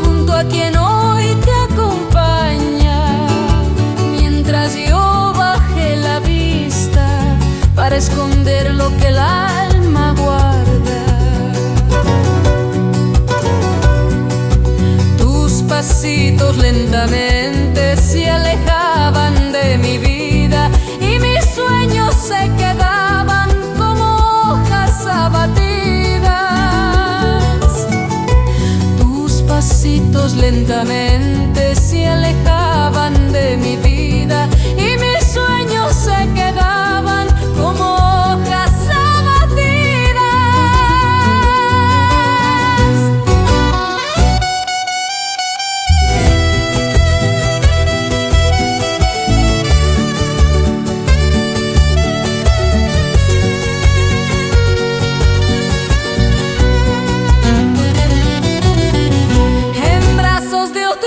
junto a quien hoy te acompaña, mientras yo bajé la vista para esconder lo que el alma guarda. Tus pasitos lentamente se alejaban de mi vida y mis sueños se quedaban como hojas abatidas. Tus pasitos lentamente se alejaban de mi vida y mis sueños se quedaban como hojas abatidas. En brazos de otro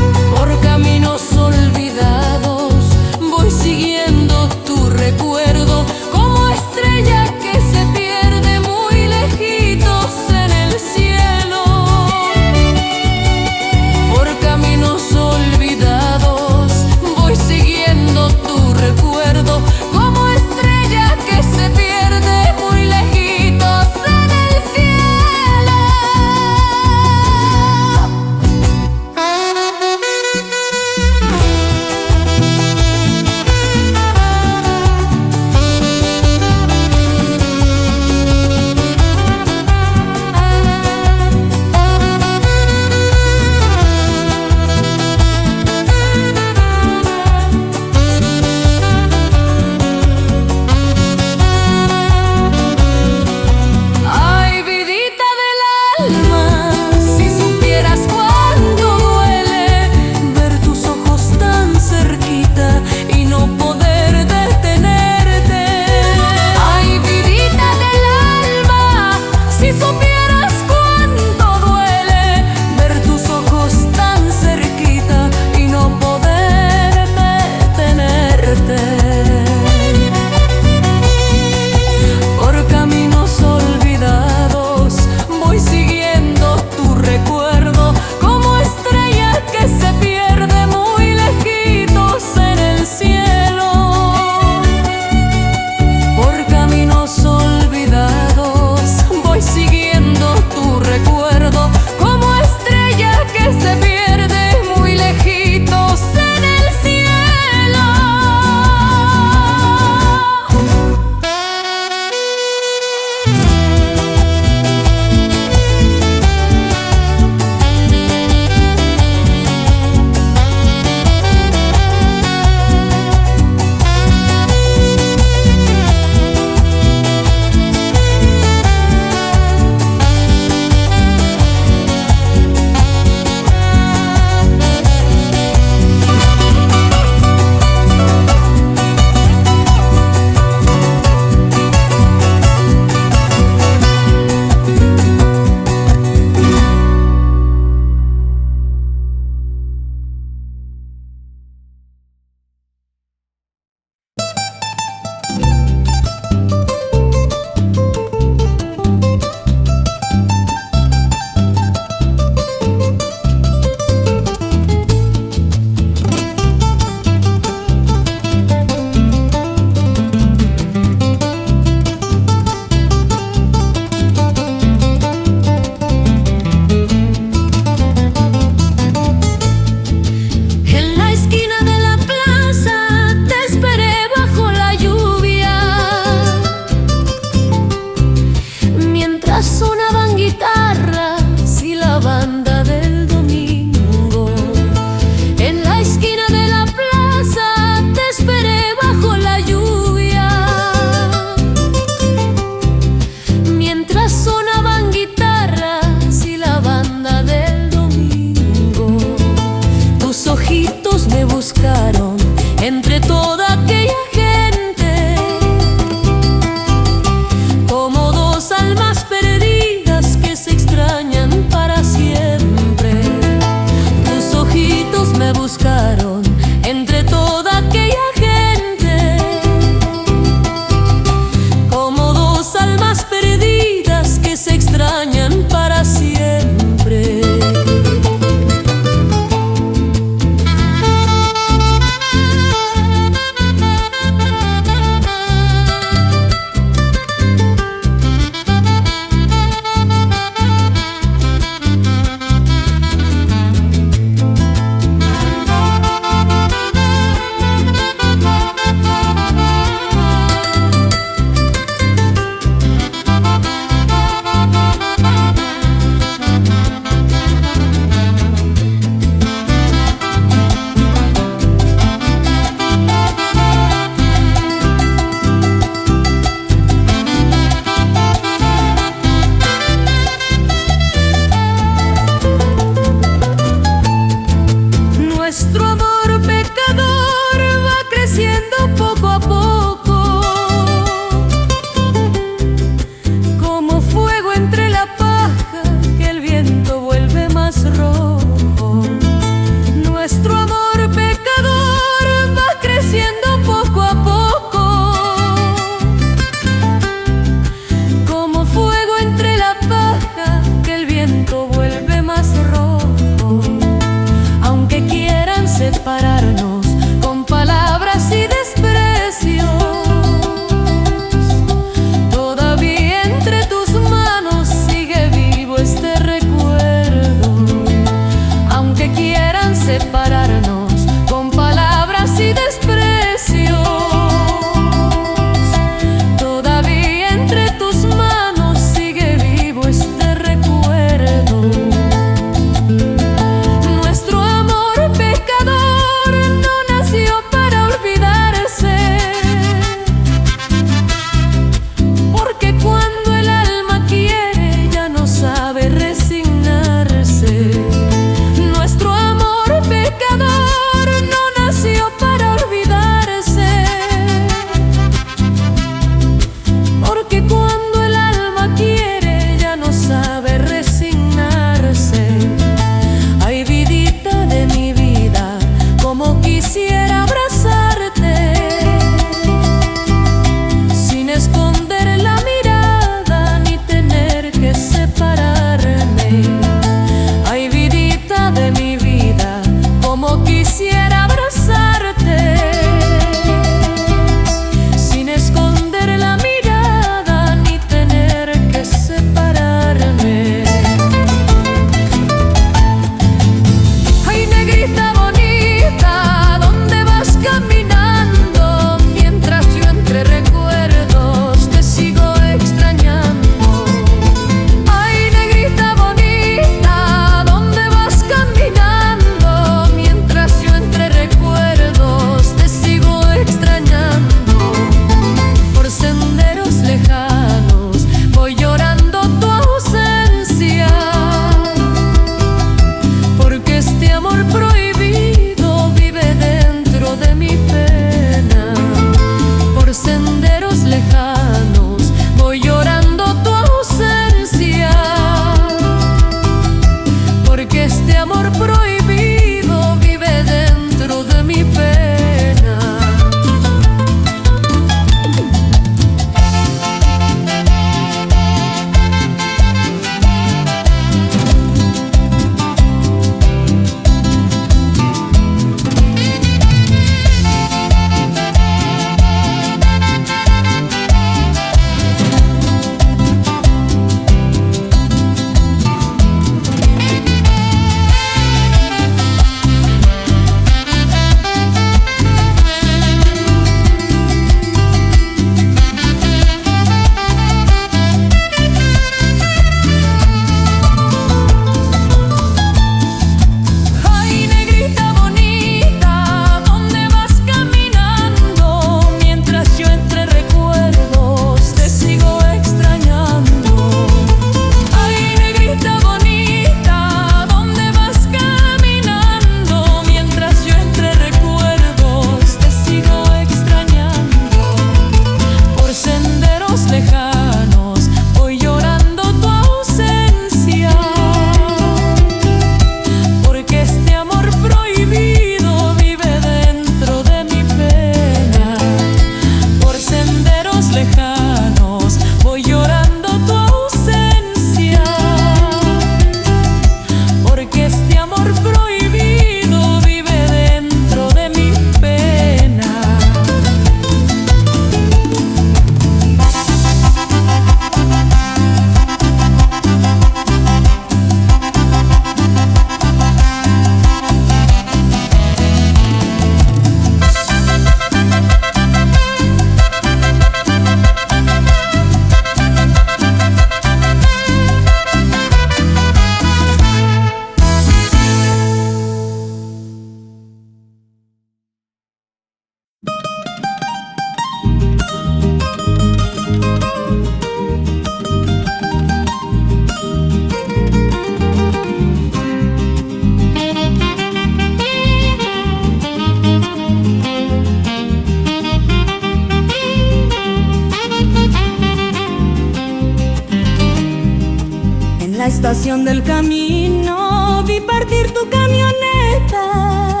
estación del camino vi partir tu camioneta,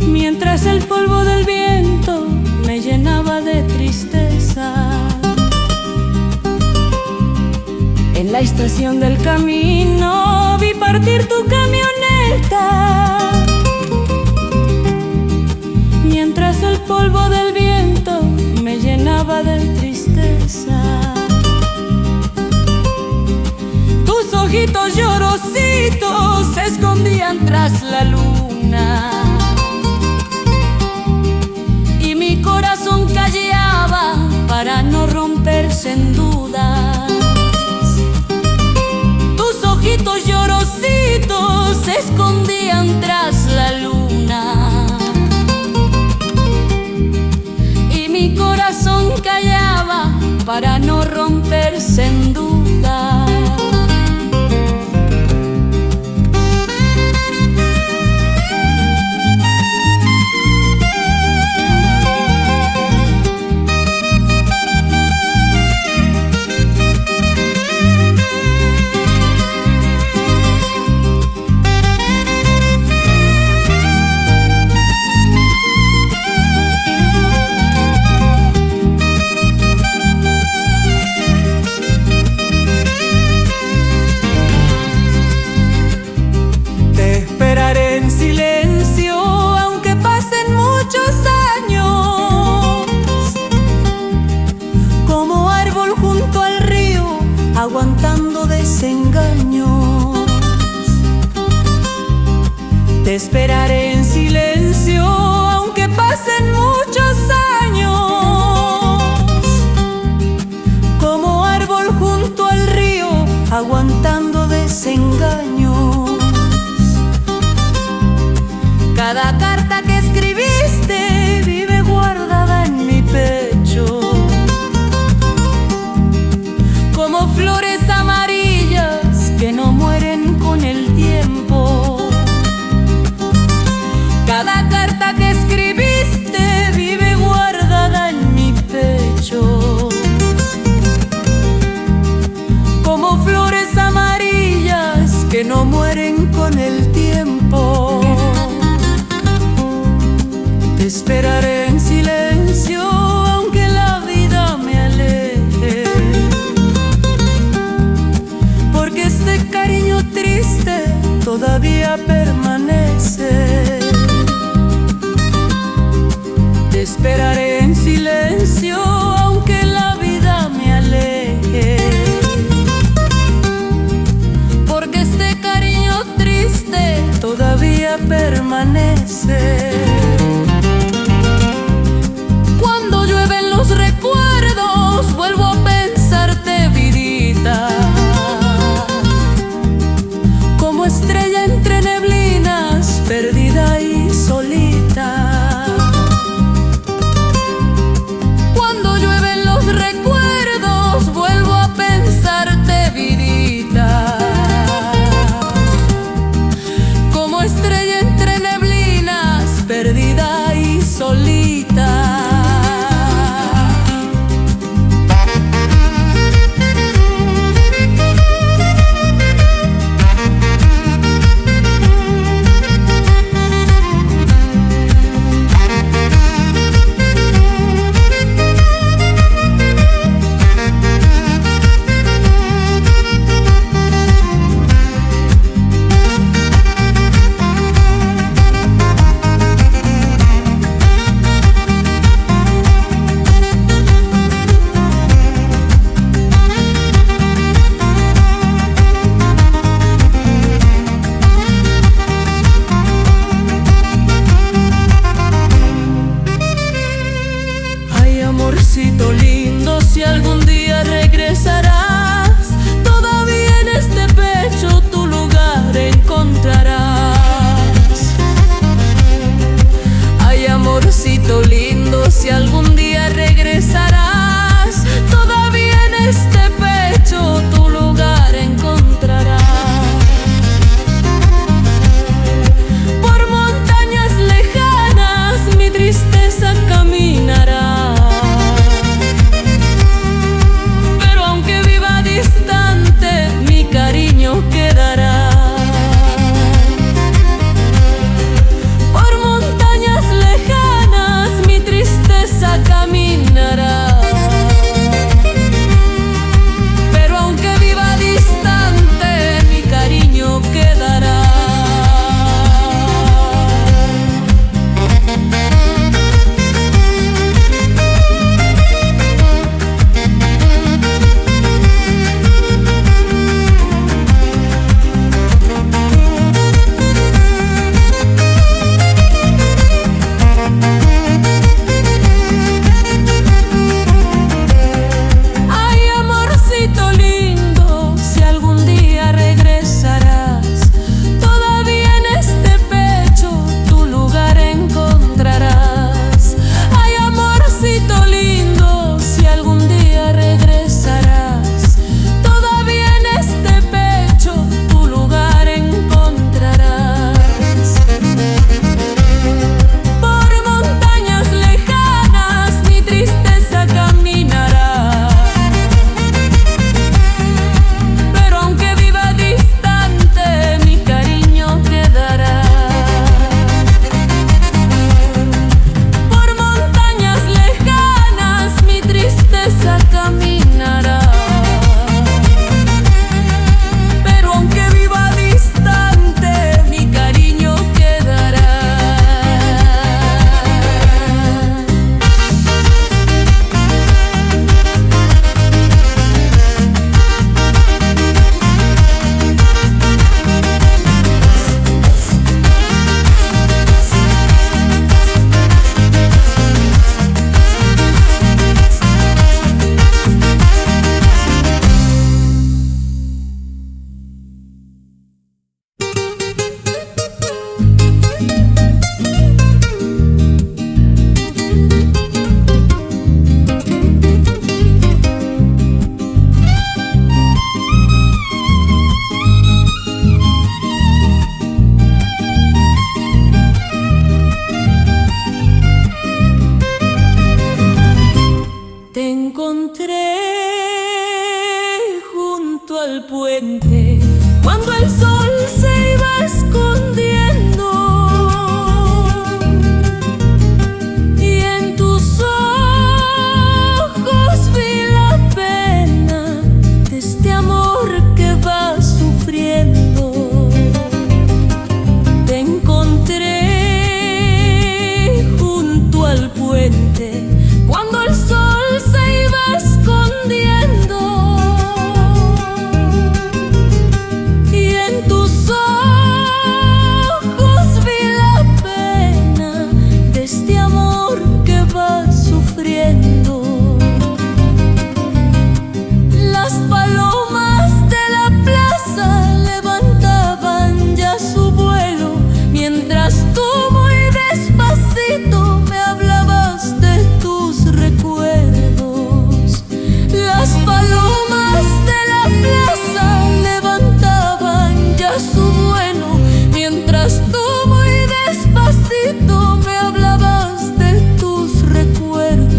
mientras el polvo del viento me llenaba de tristeza. En la estación del camino vi partir tu camioneta, mientras el polvo del viento me llenaba de tristeza. Tus ojitos llorositos se escondían tras la luna y mi corazón callaba para no romperse en dudas. Tus ojitos llorositos se escondían tras la luna y mi corazón callaba para no romperse en dudas. Aguantando desengaños, te esperaré en silencio, aunque pasen muchos años. Como árbol junto al río, aguantando desengaños. Cada carta que escribiste vive guardada en mi pecho, como flores amarillas que no mueren con el tiempo. Cada carta que escribiste vive guardada en mi pecho, como flores amarillas que no mueren con el tiempo. Te esperaré en silencio, aunque la vida me aleje, porque este cariño triste todavía permanece. Te esperaré en silencio, aunque la vida me aleje, porque este cariño triste todavía permanece. Cuando llueven los recuerdos, vuelvo a pensarte, vidita, como estrella entre neblinas, perdida y solita. puente cuando el sol se iba escondiendo, y en tus ojos vi la pena de este amor que va sufriendo. Te encontré junto al puente cuando el sol se iba escondiendo, y en tus ojos vi la pena de este amor que va sufriendo. Las palomas de la plaza levantaban ya su vuelo, mientras tú muy despacito me hablabas de tus recuerdos. Las palomas de la plaza levantaban ya su vuelo, mientras tú muy despacito me hablabas de tus recuerdos.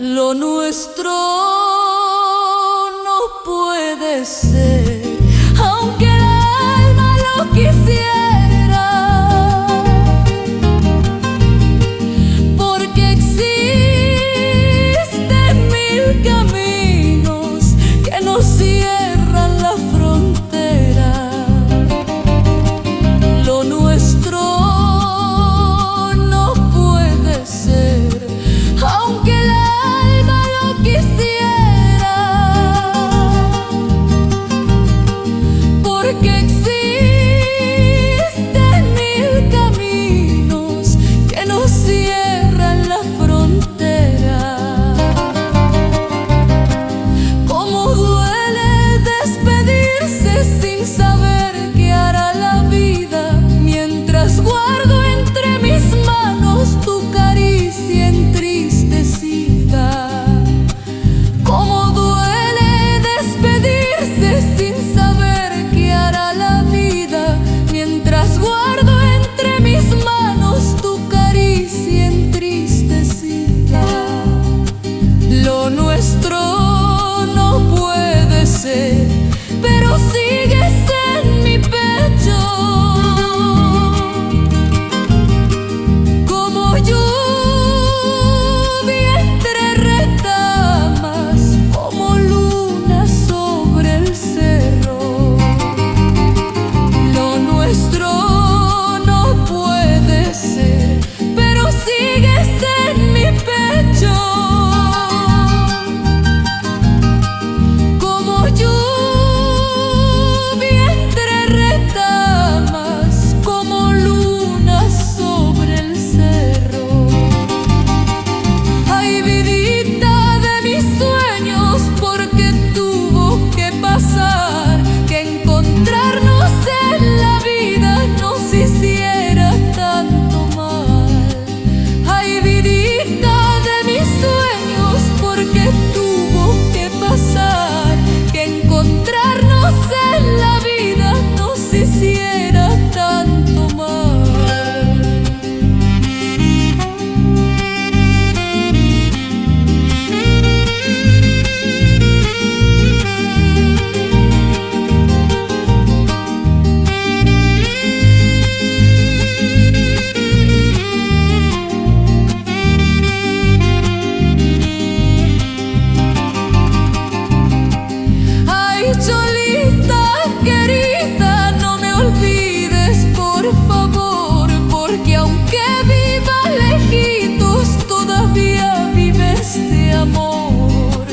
Lo nuestro no puede ser, aunque el alma lo quisiera, porque existen mil caminos que nos cierran la frontera. Lo nuestro no puede ser, aunque el alma lo quisiera, porque existen mil caminos que nos cierran la frontera. Cómo duele despedirse sin saber qué hará la vida, mientras guardo entre mis manos tu caricia entristecida. Cómo duele despedirse sin saber qué hará la vida, mientras guardo entre mis manos tu caricia entristecida. Lo nuestro no puede ser, pero sigues en mi pecho, como lluvia entre retamas, como luna sobre el cerro. Lo nuestro no puede ser, pero sigues en mi pecho, como lluvia entre retamas, como luna sobre el cerro. Ay, vidita de mis sueños, porque tuvo que pasar, que encontrarnos en la vida nos hiciera tanto mal. Ay, vidita de mis sueños, porque tuvo que pasar, que encontrarnos en la vida nos hiciera tanto mal. Ay, Cholita querida, no me olvides por favor, porque aunque viva lejitos todavía vive este amor.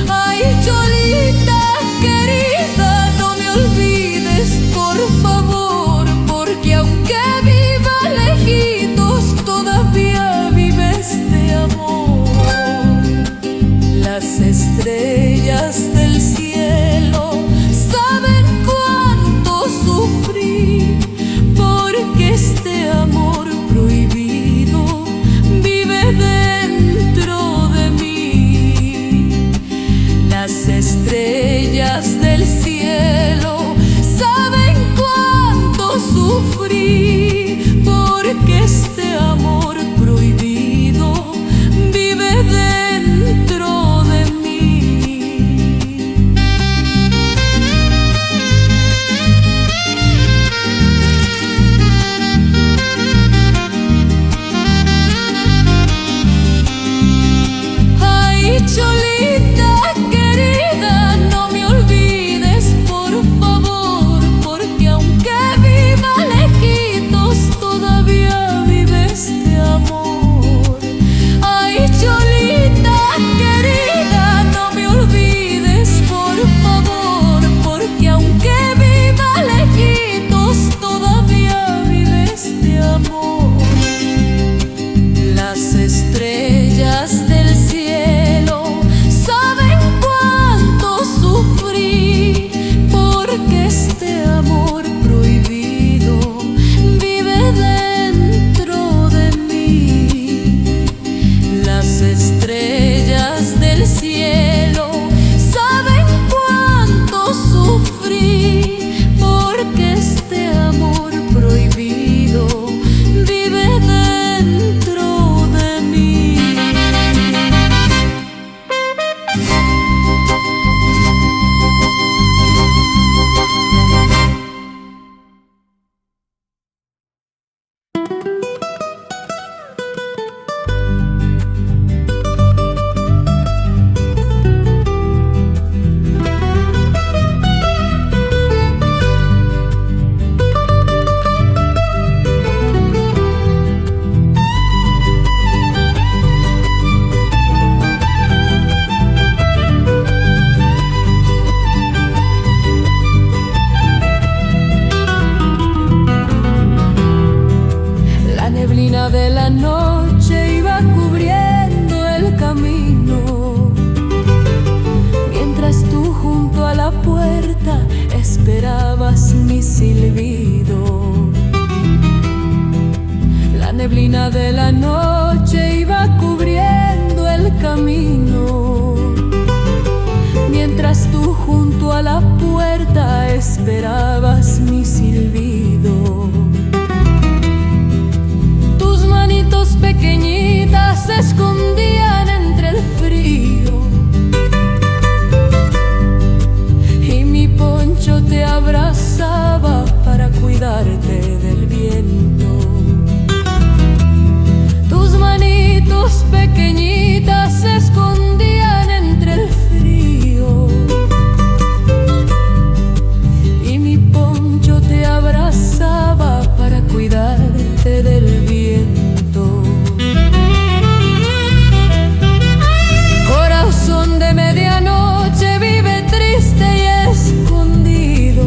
Ay, Cholita querida, no me olvides por favor, porque aunque viva lejitos todavía vive este amor. Las estrellas del cielo saben cuánto sufrí, porque neblina de la noche iba cubriendo el camino, mientras tú junto a la puerta esperabas mi silbido. La neblina de la noche iba cubriendo el camino, mientras tú junto a la puerta esperabas mi silbido. Tus manitos pequeñitas se escondían entre el frío y mi poncho te abrazaba para cuidarte del viento. Tus manitos pequeñitas se escondían entre el frío y mi poncho te abrazaba para cuidarte del viento. Corazón de medianoche vive triste y escondido,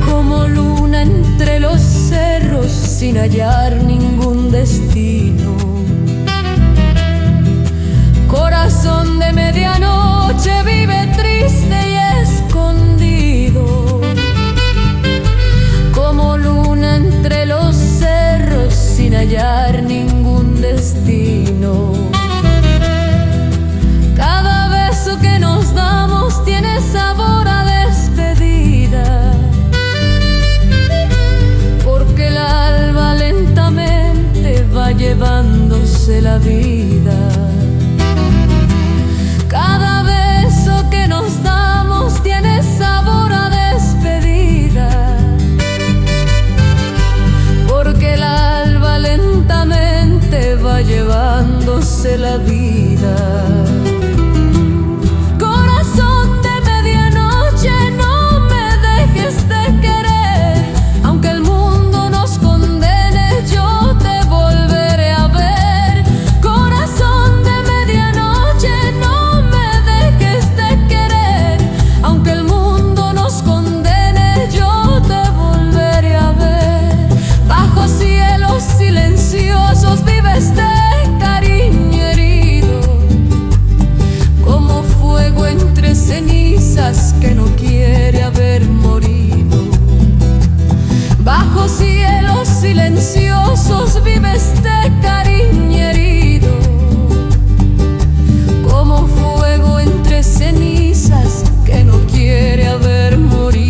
como luna entre los cerros sin hallar ningún destino. Corazón de medianoche vive triste y escondido, como luna entre los cerros sin hallar ningún destino. Cada beso que nos damos tiene sabor a despedida, porque el alba lentamente va llevándose la vida. Cada beso que nos damos tiene sabor a despedida, porque el alba lentamente va llevándose la vida. Corazón de medianoche, no me dejes de querer, aunque el mundo nos condene, yo te volveré a ver. Corazón de medianoche, no me dejes de querer, aunque el mundo nos condene, yo te volveré a ver. Bajo cielos silenciosos vives de cariño herido, como fuego entre cenizas que no quiere haber morido. Bajo cielos silenciosos vives de cariño herido, como fuego entre cenizas que no quiere haber morido.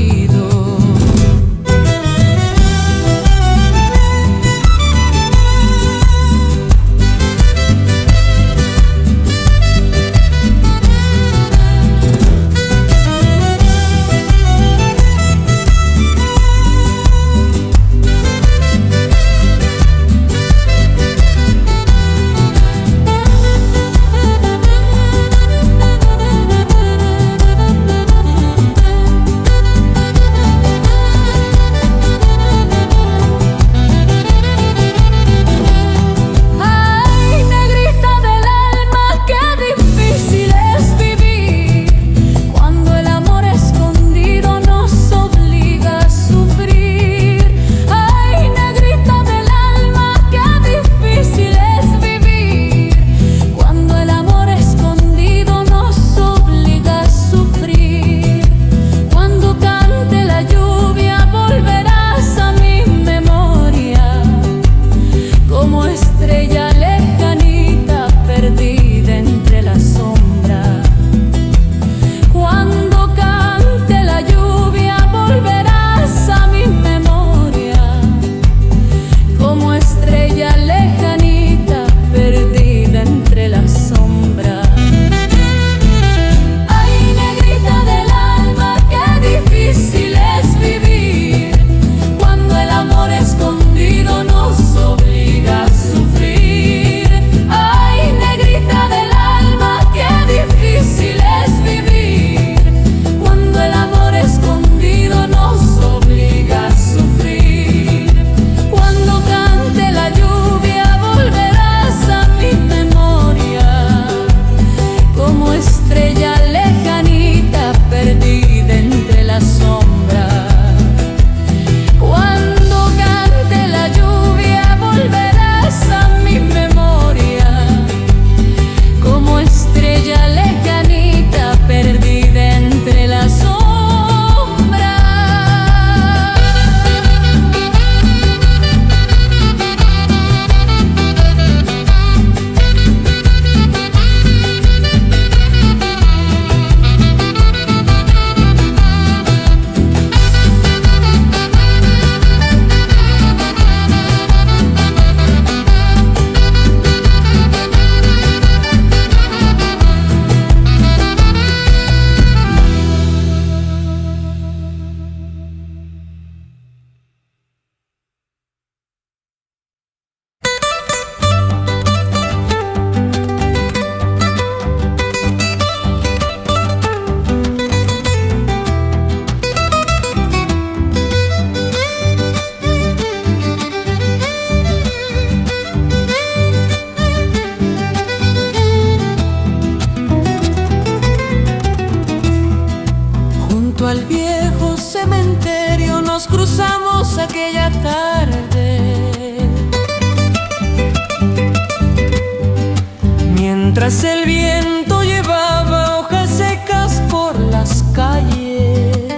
Mientras el viento llevaba hojas secas por las calles,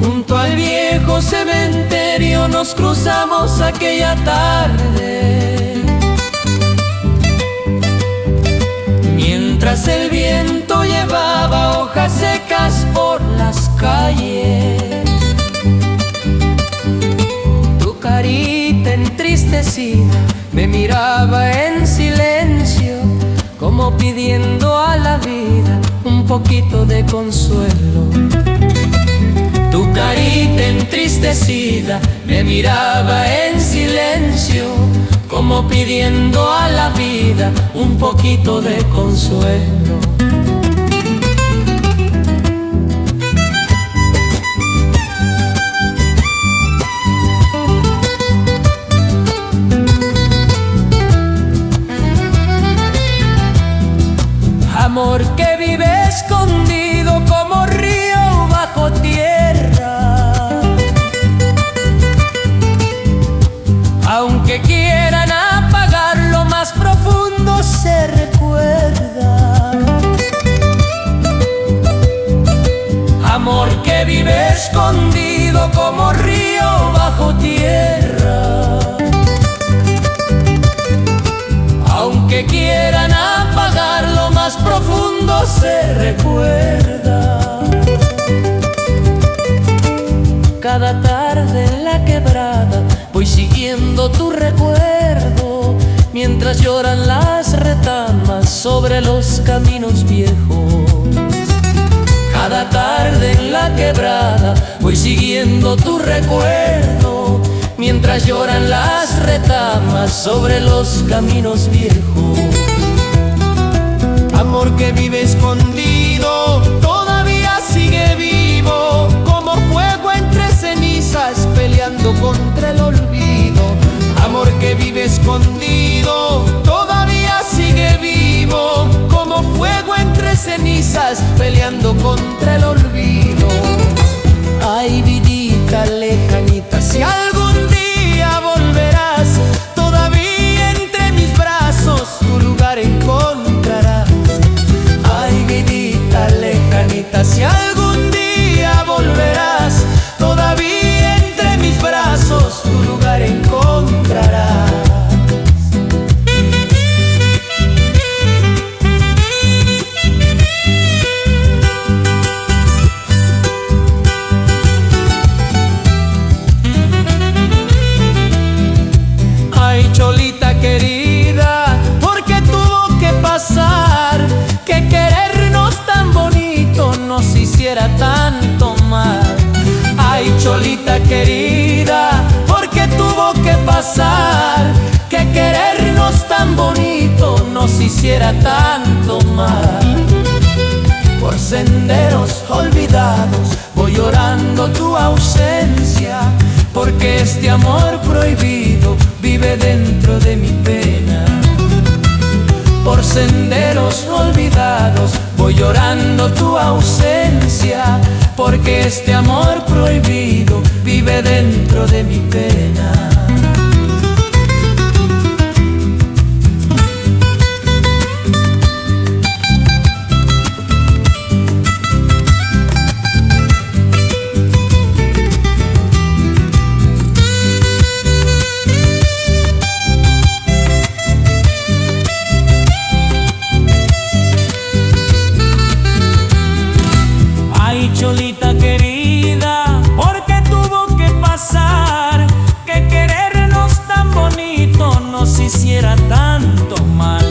junto al viejo cementerio nos cruzamos aquella tarde. Mientras el viento llevaba hojas secas por las calles, tu carita entristecida me miraba en silencio, como pidiendo a la vida un poquito de consuelo. Tu carita entristecida me miraba en silencio, como pidiendo a la vida un poquito de consuelo. Amor que vive escondido como río bajo tierra, aunque quieran apagarlo, más profundo se recuerda. Amor que vive escondido como río bajo tierra, aunque quieran apagarlo, más profundo se recuerda. Cada tarde en la quebrada voy siguiendo tu recuerdo, mientras lloran las retamas sobre los caminos viejos. Cada tarde en la quebrada voy siguiendo tu recuerdo, mientras lloran las retamas sobre los caminos viejos. Amor que vive escondido, todavía sigue vivo, como fuego entre cenizas, peleando contra el olvido. Amor que vive escondido, todavía sigue vivo, como fuego entre cenizas, peleando contra el olvido. Ay, vidita lejanita, si algún día volverás, todavía entre mis brazos tu lugar encontrarás. Ay, vidita lejanita, si algún día volverás, todavía entre mis brazos tu lugar encontrarás. Ay, cholita querida, ¿por qué tuvo que pasar que querernos tan bonito nos hiciera tanto mal? Ay, cholita querida, ¿por qué tuvo que pasar que querernos tan bonito nos hiciera tanto mal? Por senderos olvidados voy llorando tu ausencia, porque este amor prohibido vive dentro de mi pena. Por senderos olvidados voy llorando tu ausencia, porque este amor prohibido vive dentro de mi pena. Cholita querida, ¿por qué tuvo que pasar que querernos tan bonito nos hiciera tanto mal?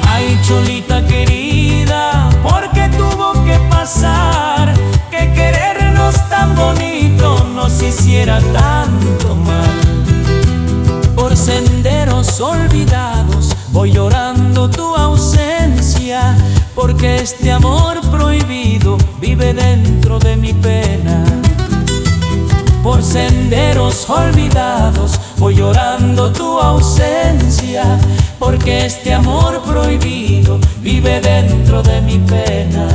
Ay, cholita querida, ¿por qué tuvo que pasar que querernos tan bonito nos hiciera tanto mal? Por senderos olvidados voy llorando tu ausencia, porque este amor prohibido vive dentro de mi pena. Por senderos olvidados voy llorando tu ausencia, porque este amor prohibido vive dentro de mi pena.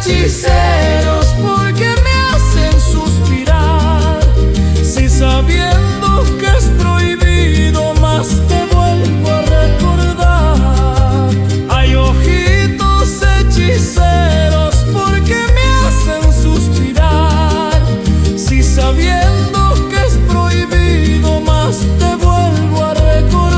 hechiceros porque me hacen suspirar. Si sabiendo que es prohibido, más te vuelvo a recordar. Hay ojitos hechiceros porque me hacen suspirar. Si sabiendo que es prohibido, más te vuelvo a recordar.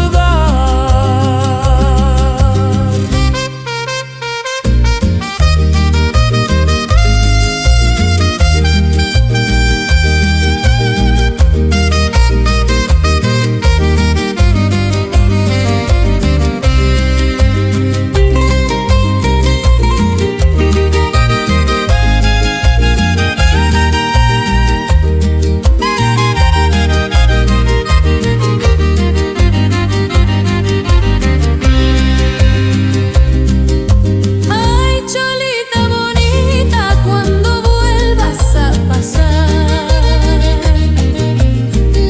Ay, cholita bonita, cuando vuelvas a pasar,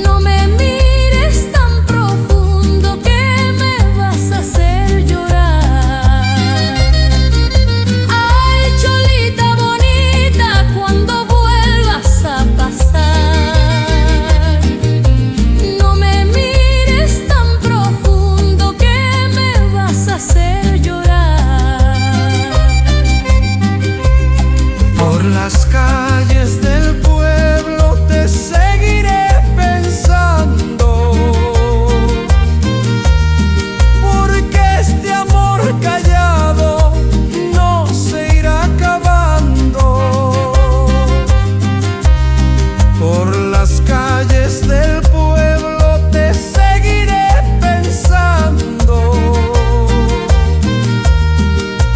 no me mires tan profundo que me vas a hacer llorar. Ay, cholita bonita, cuando vuelvas a pasar, no me mires tan profundo que me vas a hacer llorar. Por las calles del pueblo te seguiré pensando, porque este amor callado no se irá acabando. Por las calles del pueblo te seguiré pensando,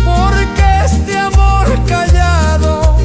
porque este amor callado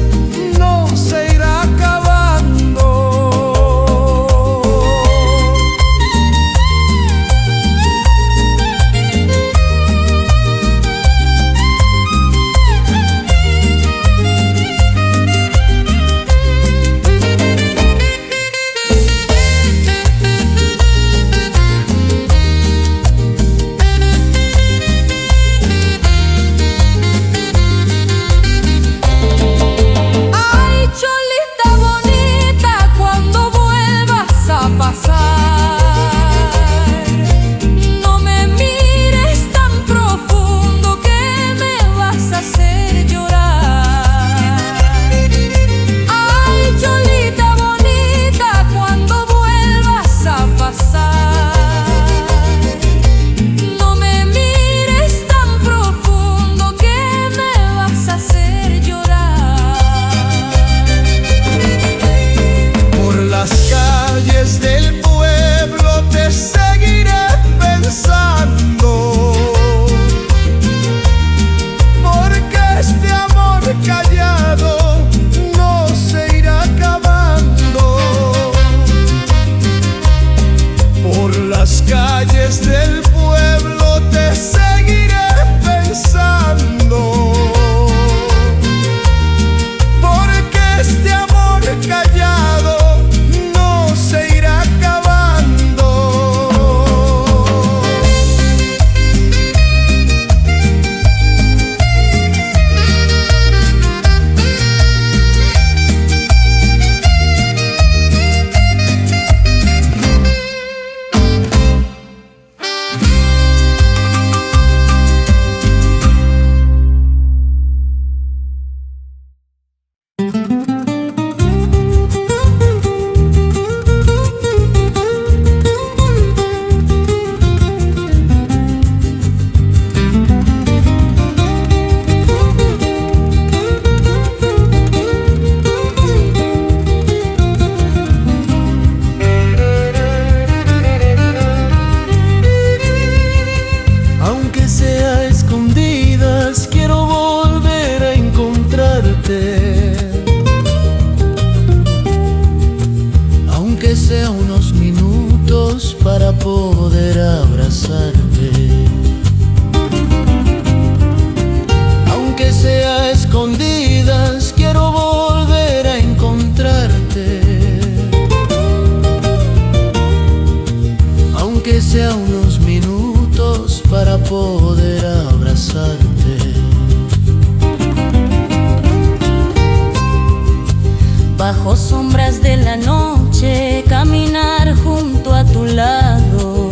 bajo sombras de la noche, caminar junto a tu lado,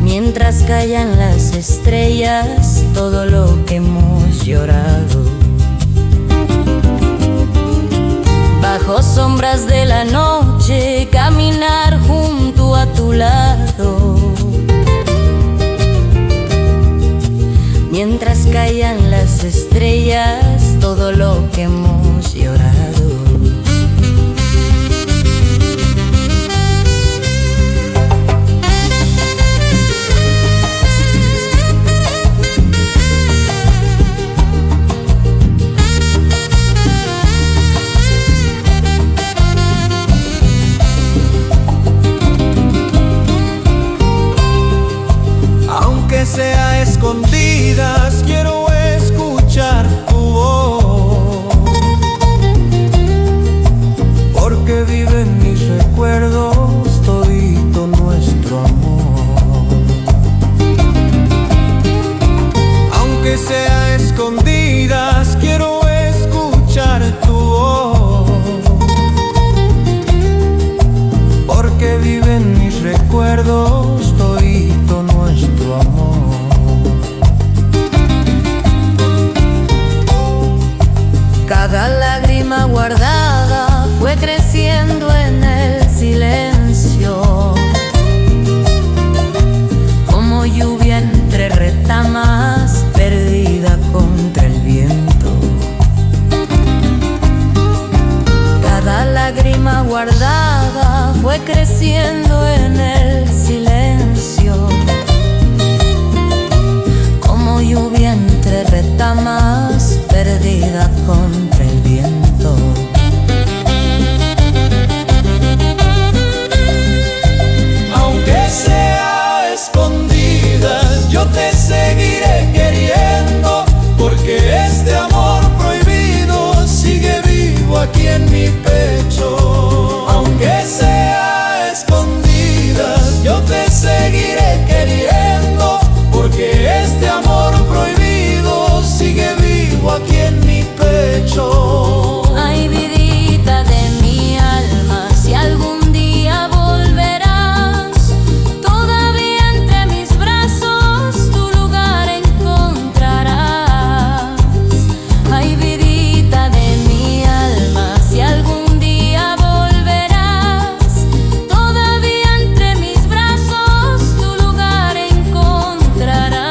mientras callan las estrellas todo lo que hemos llorado. Bajo sombras de la noche, caminar junto a tu lado, mientras callan las estrellas todo lo que hemos llorado. Aunque sea escondidas, quiero escuchar tu voz, porque vive en mis recuerdos todito nuestro amor. Aunque sea escondidas, quiero escuchar tu voz, porque vive en mis recuerdos todito nuestro amor. Cada lágrima guardada fue creciendo en el silencio, como lluvia entre retamas, perdida contra el viento. Cada lágrima guardada fue creciendo en el silencio, como lluvia entre retamas, perdida contra el viento. Aunque sea escondidas, yo te seguiré queriendo, porque este amor prohibido sigue vivo aquí en mi pecho. Aunque sea escondidas, yo te seguiré queriendo, porque este amor prohibido sigue vivo aquí en mi pecho. Ay, vidita de mi alma, si algún día volverás, todavía entre mis brazos tu lugar encontrarás. Ay, vidita de mi alma, si algún día volverás, todavía entre mis brazos tu lugar encontrarás.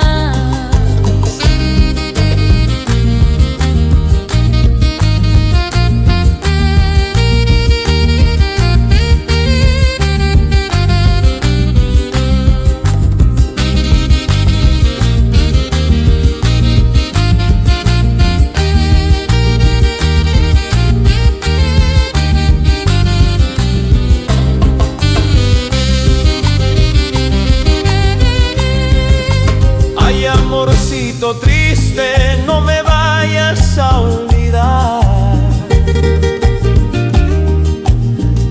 Ay, amorcito triste, no me vayas a olvidar,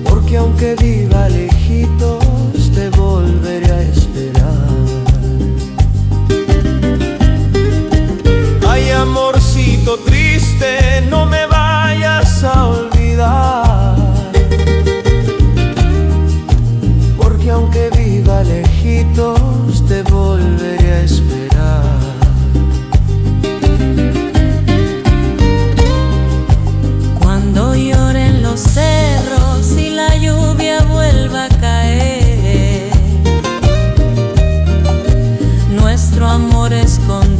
porque aunque viva lejitos te volveré a esperar. Ay, amorcito triste, no me vayas a olvidar, porque aunque viva lejitos te volveré a esperar. Cuando lloren los cerros y la lluvia vuelva a caer, nuestro amor escondido